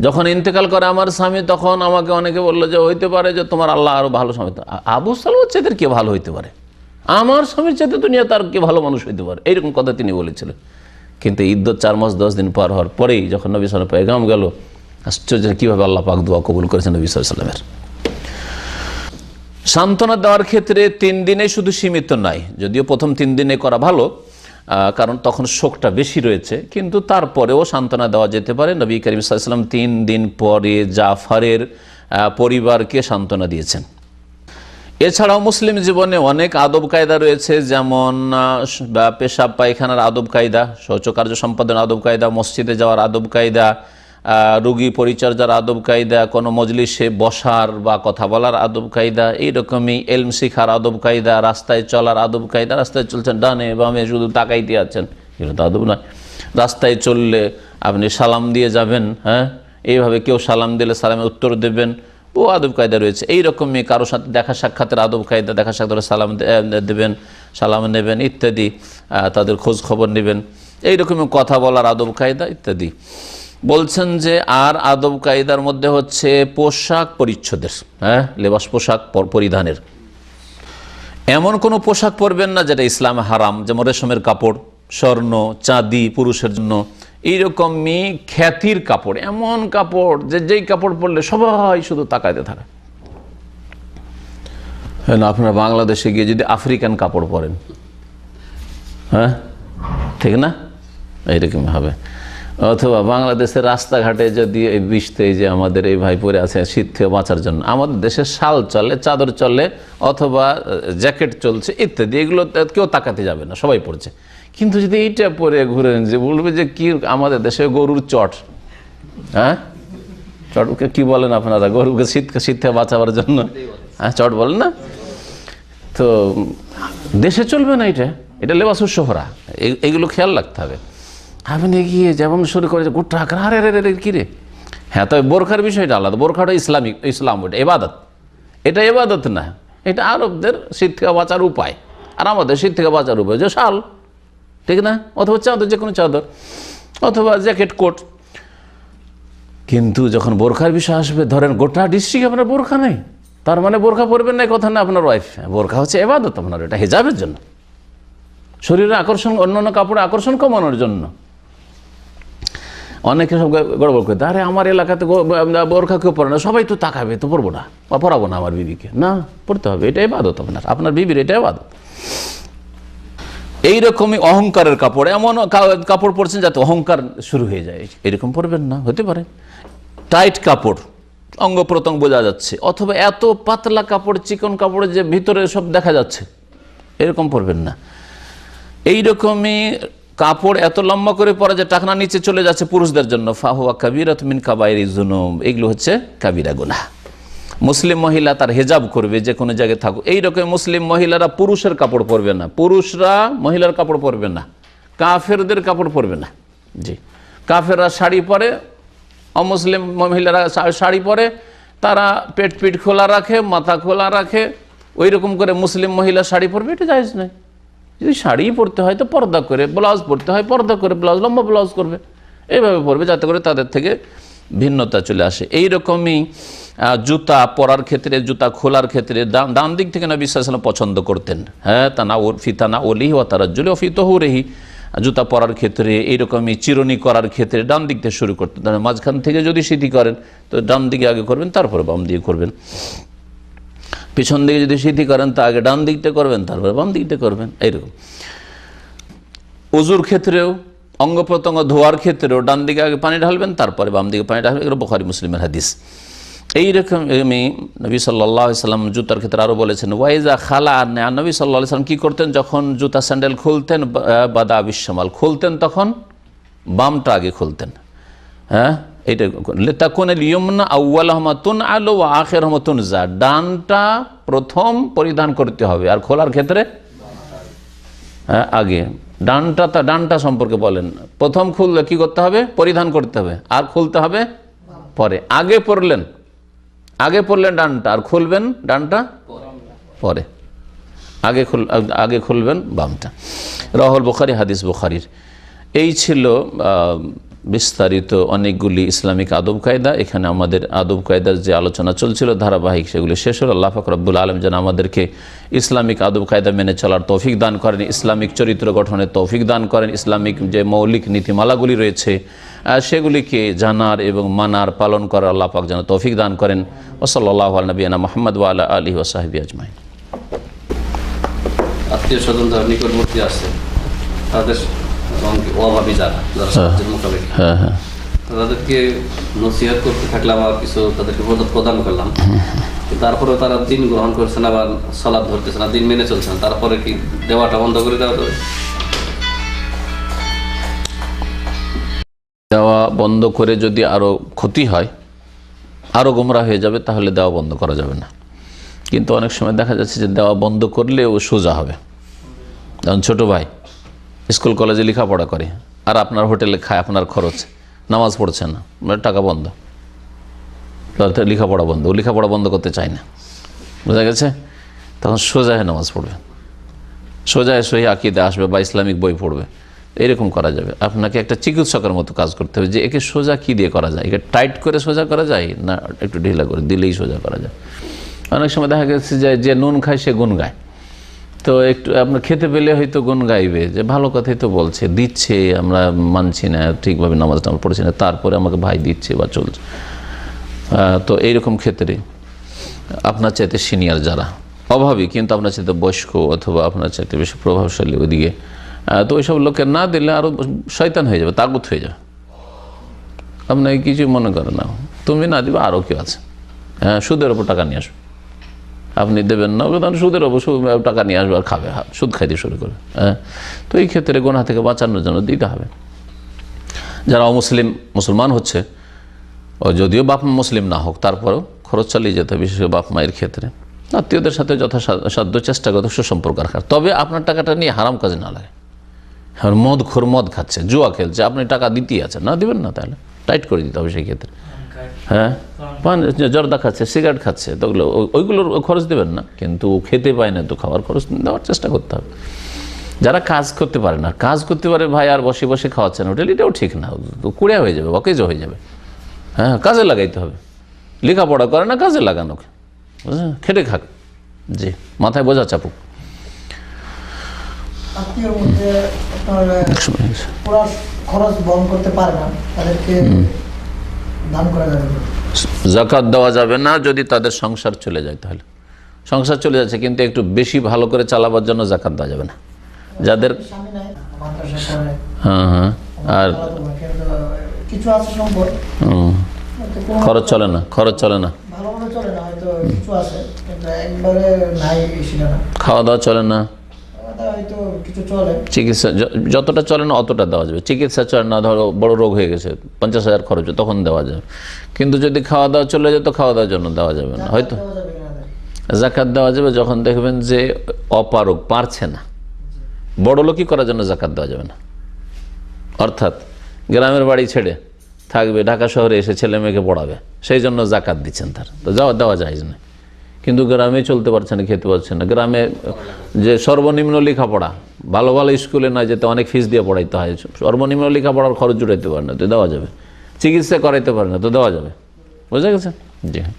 S1: যখন ইন্তেকাল করে আমার স্বামী, তখন আমাকে অনেকে বললো যে হইতে পারে যে তোমার আল্লাহ আরো ভালো স্বামী। আবু সালমার চাইতে কে ভালো হইতে পারে, আমার স্বামীর চাইতে দুনিয়া তার কে ভালো মানুষ হইতে পারে, এইরকম কথা তিনি বলেছিলেন। কিন্তু ইদ্যত 4 মাস 10 দিন পার হওয়ার পরেই যখন নবী সাল্লাল্লাহু আলাইহি ওয়াসাল্লাম পেগাম গেল, আশ্চর্য কীভাবে আল্লাহ পাক দোয়া কবুল করেছেন নবী সাল্লাল্লাহু আলাইহি ওয়াসাল্লামের। সান্ত্বনা দেওয়ার ক্ষেত্রে 3 দিনে শুধু সীমিত নয়, যদিও প্রথম 3 দিনে করা ভালো, কারণ তখন শোকটা বেশি রয়েছে, কিন্তু তারপরেও সান্ত্বনা দেওয়া যেতে পারে। নবী করিম সাল্লাল্লাহু আলাইহি ওয়াসাল্লাম 3 দিন পরে জাফরের পরিবারকে সান্ত্বনা দিয়েছেন। এছাড়াও মুসলিম জীবনে অনেক আদব কায়দা রয়েছে, যেমন পেশাব পায়খানার আদব কায়দা, শৌচকার্য সম্পাদনের আদব কায়দা, মসজিদে যাওয়ার আদব কায়দা, রোগী পরিচর্যার আদব কায়দা, কোনো মজলিসে বসার বা কথা বলার আদব কায়দা, এইরকমই এলম শিখার আদব কায়দা, রাস্তায় চলার আদব কায়দা। রাস্তায় চলছেন ডানে বামে শুধু তাকাইতে আছেন, এগুলো তো আদব নয়। রাস্তায় চললে আপনি সালাম দিয়ে যাবেন, এইভাবে কেউ সালাম দিলে সালামের উত্তর দেবেন, ও আদব কায়দা রয়েছে। এইরকমই কারো সাথে দেখা সাক্ষাতের আদব কায়দা, দেখা সাক্ষাৎ সালাম দেবেন, সালাম নেবেন ইত্যাদি, তাদের খোঁজ খবর নেবেন, এইরকমই কথা বলার আদব কায়দা ইত্যাদি। বলছেন যে আর আদব কায়দার মধ্যে হচ্ছে পোশাক পরিচ্ছদের, লেবাস পোশাক পরিধানের। এমন কোনো পোশাক পরবেন না যেটা ইসলামে হারাম, যেমন রেশমের কাপড়, স্বর্ণ চাঁদি পুরুষের জন্য, এইরকমই খ্যাতির কাপড়, এমন কাপড় যেই কাপড় পরলে সবাই শুধু তাকাইতে থাকে। হ্যাঁ, আপনারা বাংলাদেশে গিয়ে যদি আফ্রিকান কাপড় পরেন, ঠিক না, এইরকম হবে। অথবা বাংলাদেশের রাস্তাঘাটে যদি এই বৃষ্টি যে আমাদের এই ভাই পরে আছে শীত থেকে বাঁচার জন্য, আমাদের দেশে শাল চলে, চাদর চলে, অথবা জ্যাকেট চলছে ইত্যাদি, এগুলো কেউ তাকাতে যাবে না, সবাই পড়ছে। কিন্তু যদি এইটা পরে ঘুরেন, যে বলবে যে কি আমাদের দেশে গরুর চট, চটকে কি বলেন আপনারা, গরুকে শীত থেকে বাঁচাবার জন্য চট বলেন না, তো দেশে চলবে না এটা, এটা লেবাসুস শোহরা, এগুলো খেয়াল রাখতে হবে। আপনি গিয়ে যেমন শুরু করে গোটা আরে রে রে কী রে, হ্যাঁ, তবে বোরখার বিষয়টা আলাদা, বোরখাটা ইসলাম, ওটা এবাদত, এটা এবাদত না, এটা আরবদের শীত থেকে বাঁচার উপায়, আর আমাদের শীত থেকে বাঁচার উপায় যে শাল, ঠিক না, অথবা চাদর, যে কোনো চাদর, অথবা জ্যাকেট কোট। কিন্তু যখন বোরখার বিষয় আসবে, ধরেন গোটা ডিস্ট্রিক্ট আপনার বোরখা নেই, তার মানে বোরখা পরবেন না কথা না আপনার ওয়াইফ। বোরখা হচ্ছে এবাদত আপনার, এটা হিজাবের জন্য, শরীরে আকর্ষণ, অন্যান্য কাপড়ে আকর্ষণ কমানোর জন্য। অনেকে সব গড়বড় করতে, আরে আমার এলাকাতে বোরখা কেউ পরে না, সবাই তো তাকাবে, তো পরবো না বা পরাবো না আমার বিবিকে, না পড়তে হবে, এটা ইবাদত আপনার বিবির, এটা ইবাদত। এইরকমই অহংকারের কাপড়, এমন কাপড় পরছেন যাতে অহংকার শুরু হয়ে যায়, এরকম পরবেন না। হতে পারে টাইট কাপড়, অঙ্গ প্রত্যঙ্গ বোঝা যাচ্ছে, অথবা এত পাতলা কাপড়, চিকন কাপড় যে ভিতরে সব দেখা যাচ্ছে, এরকম পরবেন না। এইরকমই কাপড় এত লম্বা করে পরা যে টাকনা নিচে চলে যাচ্ছে পুরুষদের জন্য, ফাহুয়া কাবিরাতুম মিন কাবাইরিজ যুনুব, এগুলো হচ্ছে কাবিরা গুনাহ। মুসলিম মহিলা তার হেজাব করবে, যে কোনো জায়গায় থাকুক। এইরকম মুসলিম মহিলারা পুরুষের কাপড় পরবে না, পুরুষরা মহিলার কাপড় পরবে না, কাফেরদের কাপড় পরবে না। জি, কাফেররা শাড়ি পরে, অমুসলিম মহিলারা শাড়ি পরে, তারা পেট খোলা রাখে, মাথা খোলা রাখে, ওই রকম করে মুসলিম মহিলা শাড়ি পরবে, এটা জায়েজ নয়। যদি শাড়ি পরতে হয় তো পর্দা করে, ব্লাউজ পরতে হয় পর্দা করে, ব্লাউজ লম্বা ব্লাউজ করবে, এইভাবে পরবে যাতে করে তাদের থেকে ভিন্নতা চলে আসে। এইরকমই জুতা পরার ক্ষেত্রে, জুতা খোলার ক্ষেত্রে ডান দিক থেকে নবী সাল্লাল্লাহু আলাইহি ওয়াসাল্লাম পছন্দ করতেন। হ্যাঁ, ফিতানা ওলিহি ও তারাজ্জুলি ও ফি তুহুরিহি, জুতা পরার ক্ষেত্রে এইরকমই চিরুনি করার ক্ষেত্রে ডান দিক থেকে শুরু করতেন। মাঝখান থেকে যদি সিদ্ধি করেন তো ডান দিকে আগে করবেন, তারপরে বাম দিকে করবেন। পিছন দিকে যদি সিদ্ধি করেন তা আগে ডান দিকটা করবেন, তারপরে বাম দিকটা করবেন। এইরকম ওযুর ক্ষেত্রেও, অঙ্গ প্রত্যঙ্গ ধোয়ার ক্ষেত্রেও ডান দিকে আগে পানি ঢালবেন, তারপরে বাম দিকে পানি ঢালবেন। এগুলো বুখারী মুসলিমের হাদিস। এইরকম নবী সাল্লাল্লাহু আলাইহি ওয়াসাল্লাম জুতার ক্ষেত্রে আরও বলেছেন, ওয়াইজা খালা, নবী সাল্লাল্লাহু আলাইহি ওয়াসাল্লাম কী করতেন, যখন জুতা স্যান্ডেল খুলতেন, বাদা বিশ্বমাল খুলতেন, তখন বামটা আগে খুলতেন। হ্যাঁ, এইটা তাকুন ইয়মনা আউয়ালাহুমা তুনআলু ওয়া আখিরুহুমা তুনজা, ডানটা প্রথম পরিধান করতে হবে, আর খোলার ক্ষেত্রে আগে। ডানটা সম্পর্কে বলেন, প্রথম খুললে কি করতে হবে, পরিধান করতে হবে, আর খুলতে হবে পরে। আগে পরলেন ডানটা, আর খুলবেন ডানটা পরে। আগে খুলবেন বামটা। রাহুল বুখারী, হাদিস বুখারীর। এই ছিল বিস্তারিত অনেকগুলি ইসলামিক আদব কায়দা। এখানে আমাদের আদব কায়দার যে আলোচনা চলছিল ধারাবাহিক, সেগুলি শেষ হল। আল্লাহ পাক রব্বুল আলামিন যেন আমাদেরকে ইসলামিক আদব কায়দা মেনে চলার তৌফিক দান করেন, ইসলামিক চরিত্র গঠনের তৌফিক দান করেন, ইসলামিক যে মৌলিক নীতিমালাগুলি রয়েছে সেগুলিকে জানার এবং মানার, পালন করার আল্লাহ পাক যেন তৌফিক দান করেন। ওয়া সাল্লাল্লাহু আলা নবিয়িনা মুহাম্মদ ওয়া আলা আলিহি ওয়া সাহবিহি আজমাইন।
S2: আত্মীয় স্বজন যারা নিকটবর্তী আছে, তাদের অভাবী যারা সাহায্যের মোকাবেলা, তাদেরকে নসিহত করতে থাকলাম, আর কিছু তাদেরকে প্রদান করলাম, তারপরেও তারা দিন গ্রহণ করছে না, আবার সালাত ধরতেছে না, দিন মেনে চলছে না, তারপরে কি দেওয়াটা বন্ধ করে দেওয়া যাবে?
S1: দেওয়া বন্ধ করে যদি আরও ক্ষতি হয়, আরও গোমরা হয়ে যাবে, তাহলে দেওয়া বন্ধ করা যাবে না। কিন্তু অনেক সময় দেখা যাচ্ছে যে দেওয়া বন্ধ করলেও সোজা হবে। যেমন ছোটো ভাই স্কুল কলেজে লেখাপড়া করে, আর আপনার হোটেলে খায়, আপনার খরচ, নামাজ পড়ছে না, টাকা বন্ধ, লেখাপড়া বন্ধ। ও লেখাপড়া বন্ধ করতে চায় না, বোঝা গেছে? তখন সোজা হয়ে নামাজ পড়বে, সোজা সহি আকীদা আসবে বা ইসলামিক বই পড়বে। এরকম করা যাবে। আপনাকে একটা চিকিৎসকের মতো কাজ করতে হবে, যে একে সোজা কী দিয়ে করা যায়, একে টাইট করে সোজা করা যায় না একটু ঢিলা করে দিলেই সোজা করা যায়। অনেক সময় দেখা গেছে যে নুন খায় সে গুণ গায়, তো একটু আপনার খেতে পেলে হয়তো গুণ গাইবে যে ভালো কথাই তো বলছে, দিচ্ছে, আমরা মানছি না, ঠিকভাবে নামাজ টামাজ পড়ছি না, তারপরে আমাকে ভাই দিচ্ছে বা চলছে। তো এইরকম ক্ষেত্রে আপনার চাইতে সিনিয়র যারা অভাবী, কিন্তু আপনার চাইতে বয়স্ক অথবা আপনার চাইতে বেশি প্রভাবশালী ওইদিকে, তো ওইসব লোককে না দিলে আরও শয়তান হয়ে যাবে, তাগুত হয়ে যাবে। আপনাকে কিছু মনে করে না, তুমি না দিবে আরও কেউ আছে, হ্যাঁ, সুদের ওপর টাকা নিয়ে আসবে, আপনি দেবেন না, তখন সুদের ওপর টাকা নিয়ে আসবে আর খাবে, সুদ খাইতে শুরু করবে। হ্যাঁ, তো এই ক্ষেত্রে গুনাহ থেকে বাঁচানোর জন্য দিতে হবে। যারা মুসলমান হচ্ছে, ও যদিও বাপ মা মুসলিম না হোক, তারপরেও খরচ চালিয়ে যেতে হবে, বিশেষ করে বাপ মায়ের ক্ষেত্রে। আত্মীয়দের সাথে যথাসাধ্য চেষ্টা করতে সুসম্পর্ক রাখার, তবে আপনার টাকাটা নিয়ে হারাম কাজে না লাগে। মদ খাচ্ছে, জুয়া খেলছে, আপনি টাকা দিতেই আছেন, না দিবেন না, তাহলে টাইট করে দিতে হবে সেই ক্ষেত্রে। হ্যাঁ, জর্দা খাচ্ছে, সিগারেট খাচ্ছে, তো ওইগুলোর খরচ দেবেন না, কিন্তু খেতে পায় না, তো খাওয়ার খরচ দেওয়ার চেষ্টা করতে হবে। যারা কাজ করতে পারে না, কাজ করতে পারে ভাই, আর বসে বসে খাওয়াচ্ছেন হোটেল, এটাও ঠিক না, তো কুড়িয়া হয়ে যাবে, অকেজো হয়ে যাবে। হ্যাঁ, কাজে লাগাইতে হবে, লেখাপড়া করে না, কাজে লাগানো, বুঝলেন, খেটে খাক, জি, মাথায় বোঝা চাপুক।
S3: আত্মীয়র মধ্যে খরচ বহন করতে পারে না, তাদেরকে দান করা যাবে,
S1: যাকাত দেওয়া যাবে না। যদি তাদের সংসার চলে যায়, তাহলে সংসার চলে যাচ্ছে, কিন্তু একটু বেশি ভালো করে চালাবার জন্য যাকাত দেওয়া যাবে না। যাদের হ্যাঁ, আর
S3: কিছু আছে সম্পদ,
S1: খরচ চলে না,
S3: ভালোভাবে চলে না, হয়তো কিছু আছে কিন্তু একবারে নাই, সেটা না।
S1: খাওয়া দাওয়া চলে না,
S3: হয়তো কিছু চলে,
S1: চিকিৎসা যতটা চলে না অতটা দেওয়া যাবে। চিকিৎসা চলে না, ধরো বড় রোগ হয়ে গেছে, 50,000 খরচ, তখন দেওয়া যাবে। কিন্তু যদি খাওয়া দাওয়া চলে যায়, তো খাওয়া দাওয়ার জন্য দেওয়া যাবে না। হয়তো যাকাত দেওয়া যাবে যখন দেখবেন যে অপারগ, পারছে না, বড় লোকই করার জন্য যাকাত দেওয়া যাবে না। অর্থাৎ গ্রামের বাড়ি ছেড়ে থাকবে, ঢাকা শহরে এসে ছেলে মেয়েকে পড়াবে, সেই জন্য যাকাত দিচ্ছেন, তার তো দেওয়া যায় না। কিন্তু গ্রামে চলতে পারছে না, খেতে পারছে না, গ্রামে যে সর্বনিম্ন লেখাপড়া, ভালো ভালো স্কুলে না যেতে অনেক ফিস দিয়ে পড়াইতে হয়, সর্বনিম্ন লেখাপড়ার খরচ জুড়াইতে পারে না, তো দেওয়া যাবে। চিকিৎসা করাইতে পারে না, তো দেওয়া যাবে। বুঝা গেছে? জি হ্যাঁ।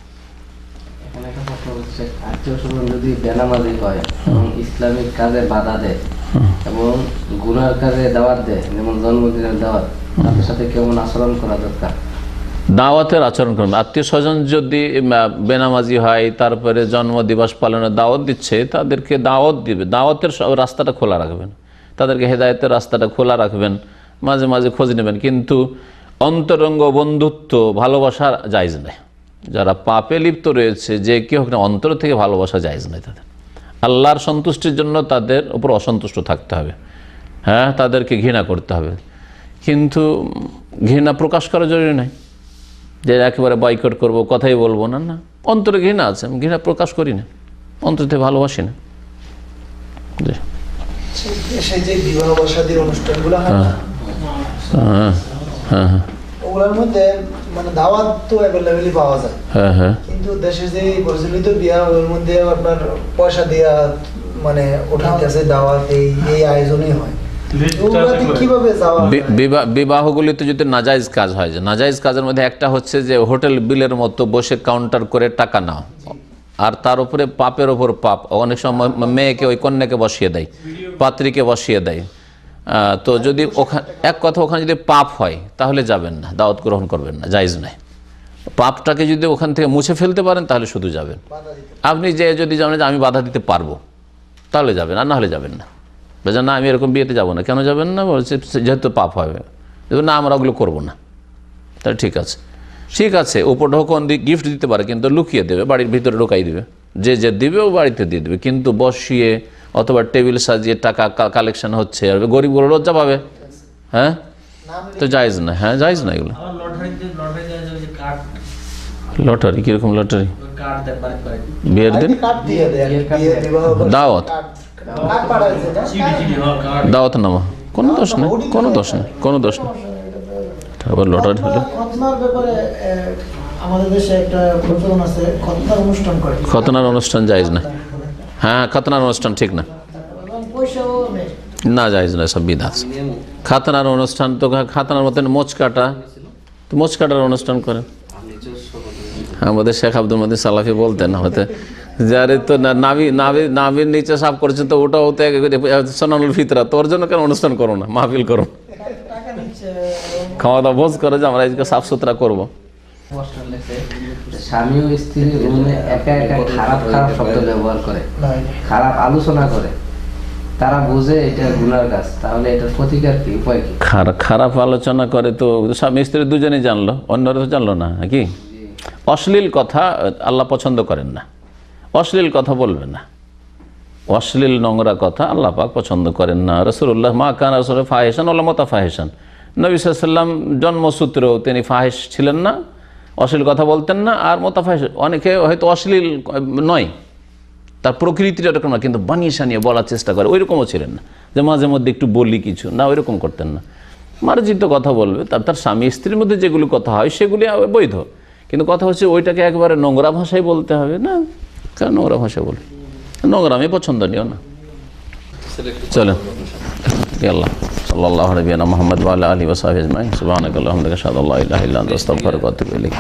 S4: আত্মীয় স্বজন যদি বেনামাজি হয় এবং ইসলামিক কাজে বাধা দেয় এবং গুনার কাজে দাওয়াত দেয়, যেমন জন্মদিনের দাওয়াত, তাদের সাথে কেমন আচরণ করা দরকার?
S1: দাওয়াতের আচরণ করবেন। আত্মীয় স্বজন যদি বেনামাজি হয়, তারপরে জন্মদিবস পালনের দাওয়াত দিচ্ছে, তাদেরকে দাওয়াত দিবে, দাওয়াতের রাস্তাটা খোলা রাখবেন, তাদেরকে হেদায়েতের রাস্তাটা খোলা রাখবেন, মাঝে মাঝে খোঁজ নেবেন, কিন্তু অন্তরঙ্গ বন্ধুত্ব ভালোবাসা জায়েজ নেই। যারা পাপে লিপ্ত রয়েছে, যে কেউ হোক না, অন্তর থেকে ভালোবাসা জায়েজ নেই তাদের। আল্লাহর সন্তুষ্টির জন্য তাদের উপর অসন্তুষ্ট থাকতে হবে, হ্যাঁ, তাদেরকে ঘৃণা করতে হবে, কিন্তু ঘৃণা প্রকাশ করা জরুরি নয় যে একেবারে বয়কট করব, কথাই বলবো না। না, অন্তরে ঘৃণা আছে, আমি ঘৃণা প্রকাশ করি না, অন্তর থেকে ভালোবাসি না। জি,
S3: সেই যে বিবাহ বা শাদীর অনুষ্ঠানগুলো হয় না,
S1: হ্যাঁ হ্যাঁ হ্যাঁ
S3: ওগুলোর মধ্যে মানে দাওয়াত তো অ্যাভেলেবেলই পাওয়া যায়,
S1: হ্যাঁ হ্যাঁ
S3: কিন্তু দেশের যে প্রচলিত বিয়া, ওর মধ্যে আপনার পয়সা দেওয়া মানে ওঠাইতেছে দাওয়াত, এই আয়োজনই হয়। ওগুলাতে কিভাবে যাওয়া হয়?
S1: বিবাহগুলিতে যদি নাজাইজ কাজ হয়, যে নাজাইজ কাজের মধ্যে একটা হচ্ছে যে হোটেল বিলের মতো বসে কাউন্টার করে টাকা নাও, আর তার উপরে পাপের ওপর পাপ। অনেক সময় মেয়েকে ওই কন্যাকে বসিয়ে দেয়, পাত্রীকে বসিয়ে দেয়। তো যদি ওখানে এক কথা, ওখানে যদি পাপ হয় তাহলে যাবেন না, দাওয়াত গ্রহণ করবেন না, জায়েজ নাই। পাপটাকে যদি ওখান থেকে মুছে ফেলতে পারেন তাহলে শুধু যাবেন। আপনি যে যদি জানেন যে আমি বাধা দিতে পারবো তাহলে যাবেন, আর না হলে যাবেন না। বলছেন না, আমি এরকম বিয়েতে যাবো না। কেন যাবেন না? বলছে যেহেতু পাপ হবে। না, আমরা ওগুলো করবো না। তাহলে ঠিক আছে, ঠিক আছে, উপঢৌকন গিফট দিতে পারে, কিন্তু লুকিয়ে দেবে, বাড়ির ভিতরে ঢোকাই দেবে। যে যে দিবে ও বাড়িতে দিয়ে দেবে, কিন্তু বসিয়ে অথবা টেবিল সাজিয়ে টাকা কালেকশন হচ্ছে, আর গরিবগুলো লজ্জা পাবে। হ্যাঁ, তো জায়েজ না। হ্যাঁ, জায়েজ না এগুলো। লটারি কিরকম? লটারি বিয়ের দিন দাওয়াত, দাওয়াত নামা কোনো দোষ নেই, কোনো দোষ নেই, কোনো দোষ নেই। আবার লটারি হলে
S3: খতনার ব্যাপারে আমাদের দেশে একটা প্রচলন আছে, খতনার অনুষ্ঠান করে।
S1: খতনার অনুষ্ঠান জায়েজ না। হ্যাঁ, খতনার অনুষ্ঠান ঠিক না,
S3: পয়সাও নেই,
S1: না জায়েজ না, সব বিধাত। খাতনার অনুষ্ঠান তো খাতনার মতন মোচ কাটা, তো মোচ কাটার অনুষ্ঠান করেন। আমাদের শেখ আব্দুল মতিন সালাফি বলতেন, হয়তো যারে তো নাভির নিচে সাফ করেছে, তো ওটা হতে সোনানুল ফিতরা, তোর জন্য কেন অনুষ্ঠান করো না, মাহফিল করো,
S3: টাকা নিচ্ছে।
S1: খাওয়া দাওয়া ভোজ করে যে আমরা আজকে সাফ সুতরা করবো।
S4: স্বামী ও স্ত্রী রুমে একা একা খারাপ খারাপ শব্দ ব্যবহার করে, খারাপ আলোচনা করে, তারা বুঝে এটা গুনার কাজ, তাহলে এটার প্রতিকার কি, উপায় কি?
S1: খারাপ আলোচনা করে তো স্বামী স্ত্রী দুজনেই জানলো, অন্যরা তো জানলো না কি? অশ্লীল কথা আল্লাহ পছন্দ করেন না, অশ্লীল কথা বলবে না, অশ্লীল নোংরা কথা আল্লাহ পাক পছন্দ করেন না। রাসূলুল্লাহ মা কান রাসূল ফাহিশান ওয়ালা মুতাফাহিশান, নবী সাল্লাল্লাহু আলাইহি ওয়াসাল্লাম জন্মসূত্রেও তিনি ফাহিশ ছিলেন না, অশ্লীল কথা বলতেন না। আর মুতাফাহিশ অনেকে হয়তো অশ্লীল নয়, তার প্রকৃতিটা এরকম না, কিন্তু বানিয়ে সানিয়ে বলার চেষ্টা করে, ওইরকমও ছিলেন না যে মাঝে মধ্যে একটু বলি কিছু, না ওইরকম করতেন না। মার্জিত কথা বলবে, তার স্বামী স্ত্রীর মধ্যে যেগুলি কথা হয় সেগুলি বৈধ, কিন্তু কথা হচ্ছে ওইটাকে একবারে নোংরা ভাষায় বলতে হবে না। কেন নোংরা ভাষায় বলবে? নোংরা আমি পছন্দনীয় না। চলেন, আল্লাহ সাল্লাল্লাহু আলাইহি ওয়া সাল্লাম মুহাম্মদ ওয়া আলা আলিহি ওয়া সাহবিহি আজমাইন। সুবহানাকাল্লাহুম্মা ওয়া বিহামদিকা আশহাদু আল্লা ইলাহা ইল্লা আনতা আস্তাগফিরুকা ওয়া আতুবু ইলাইক।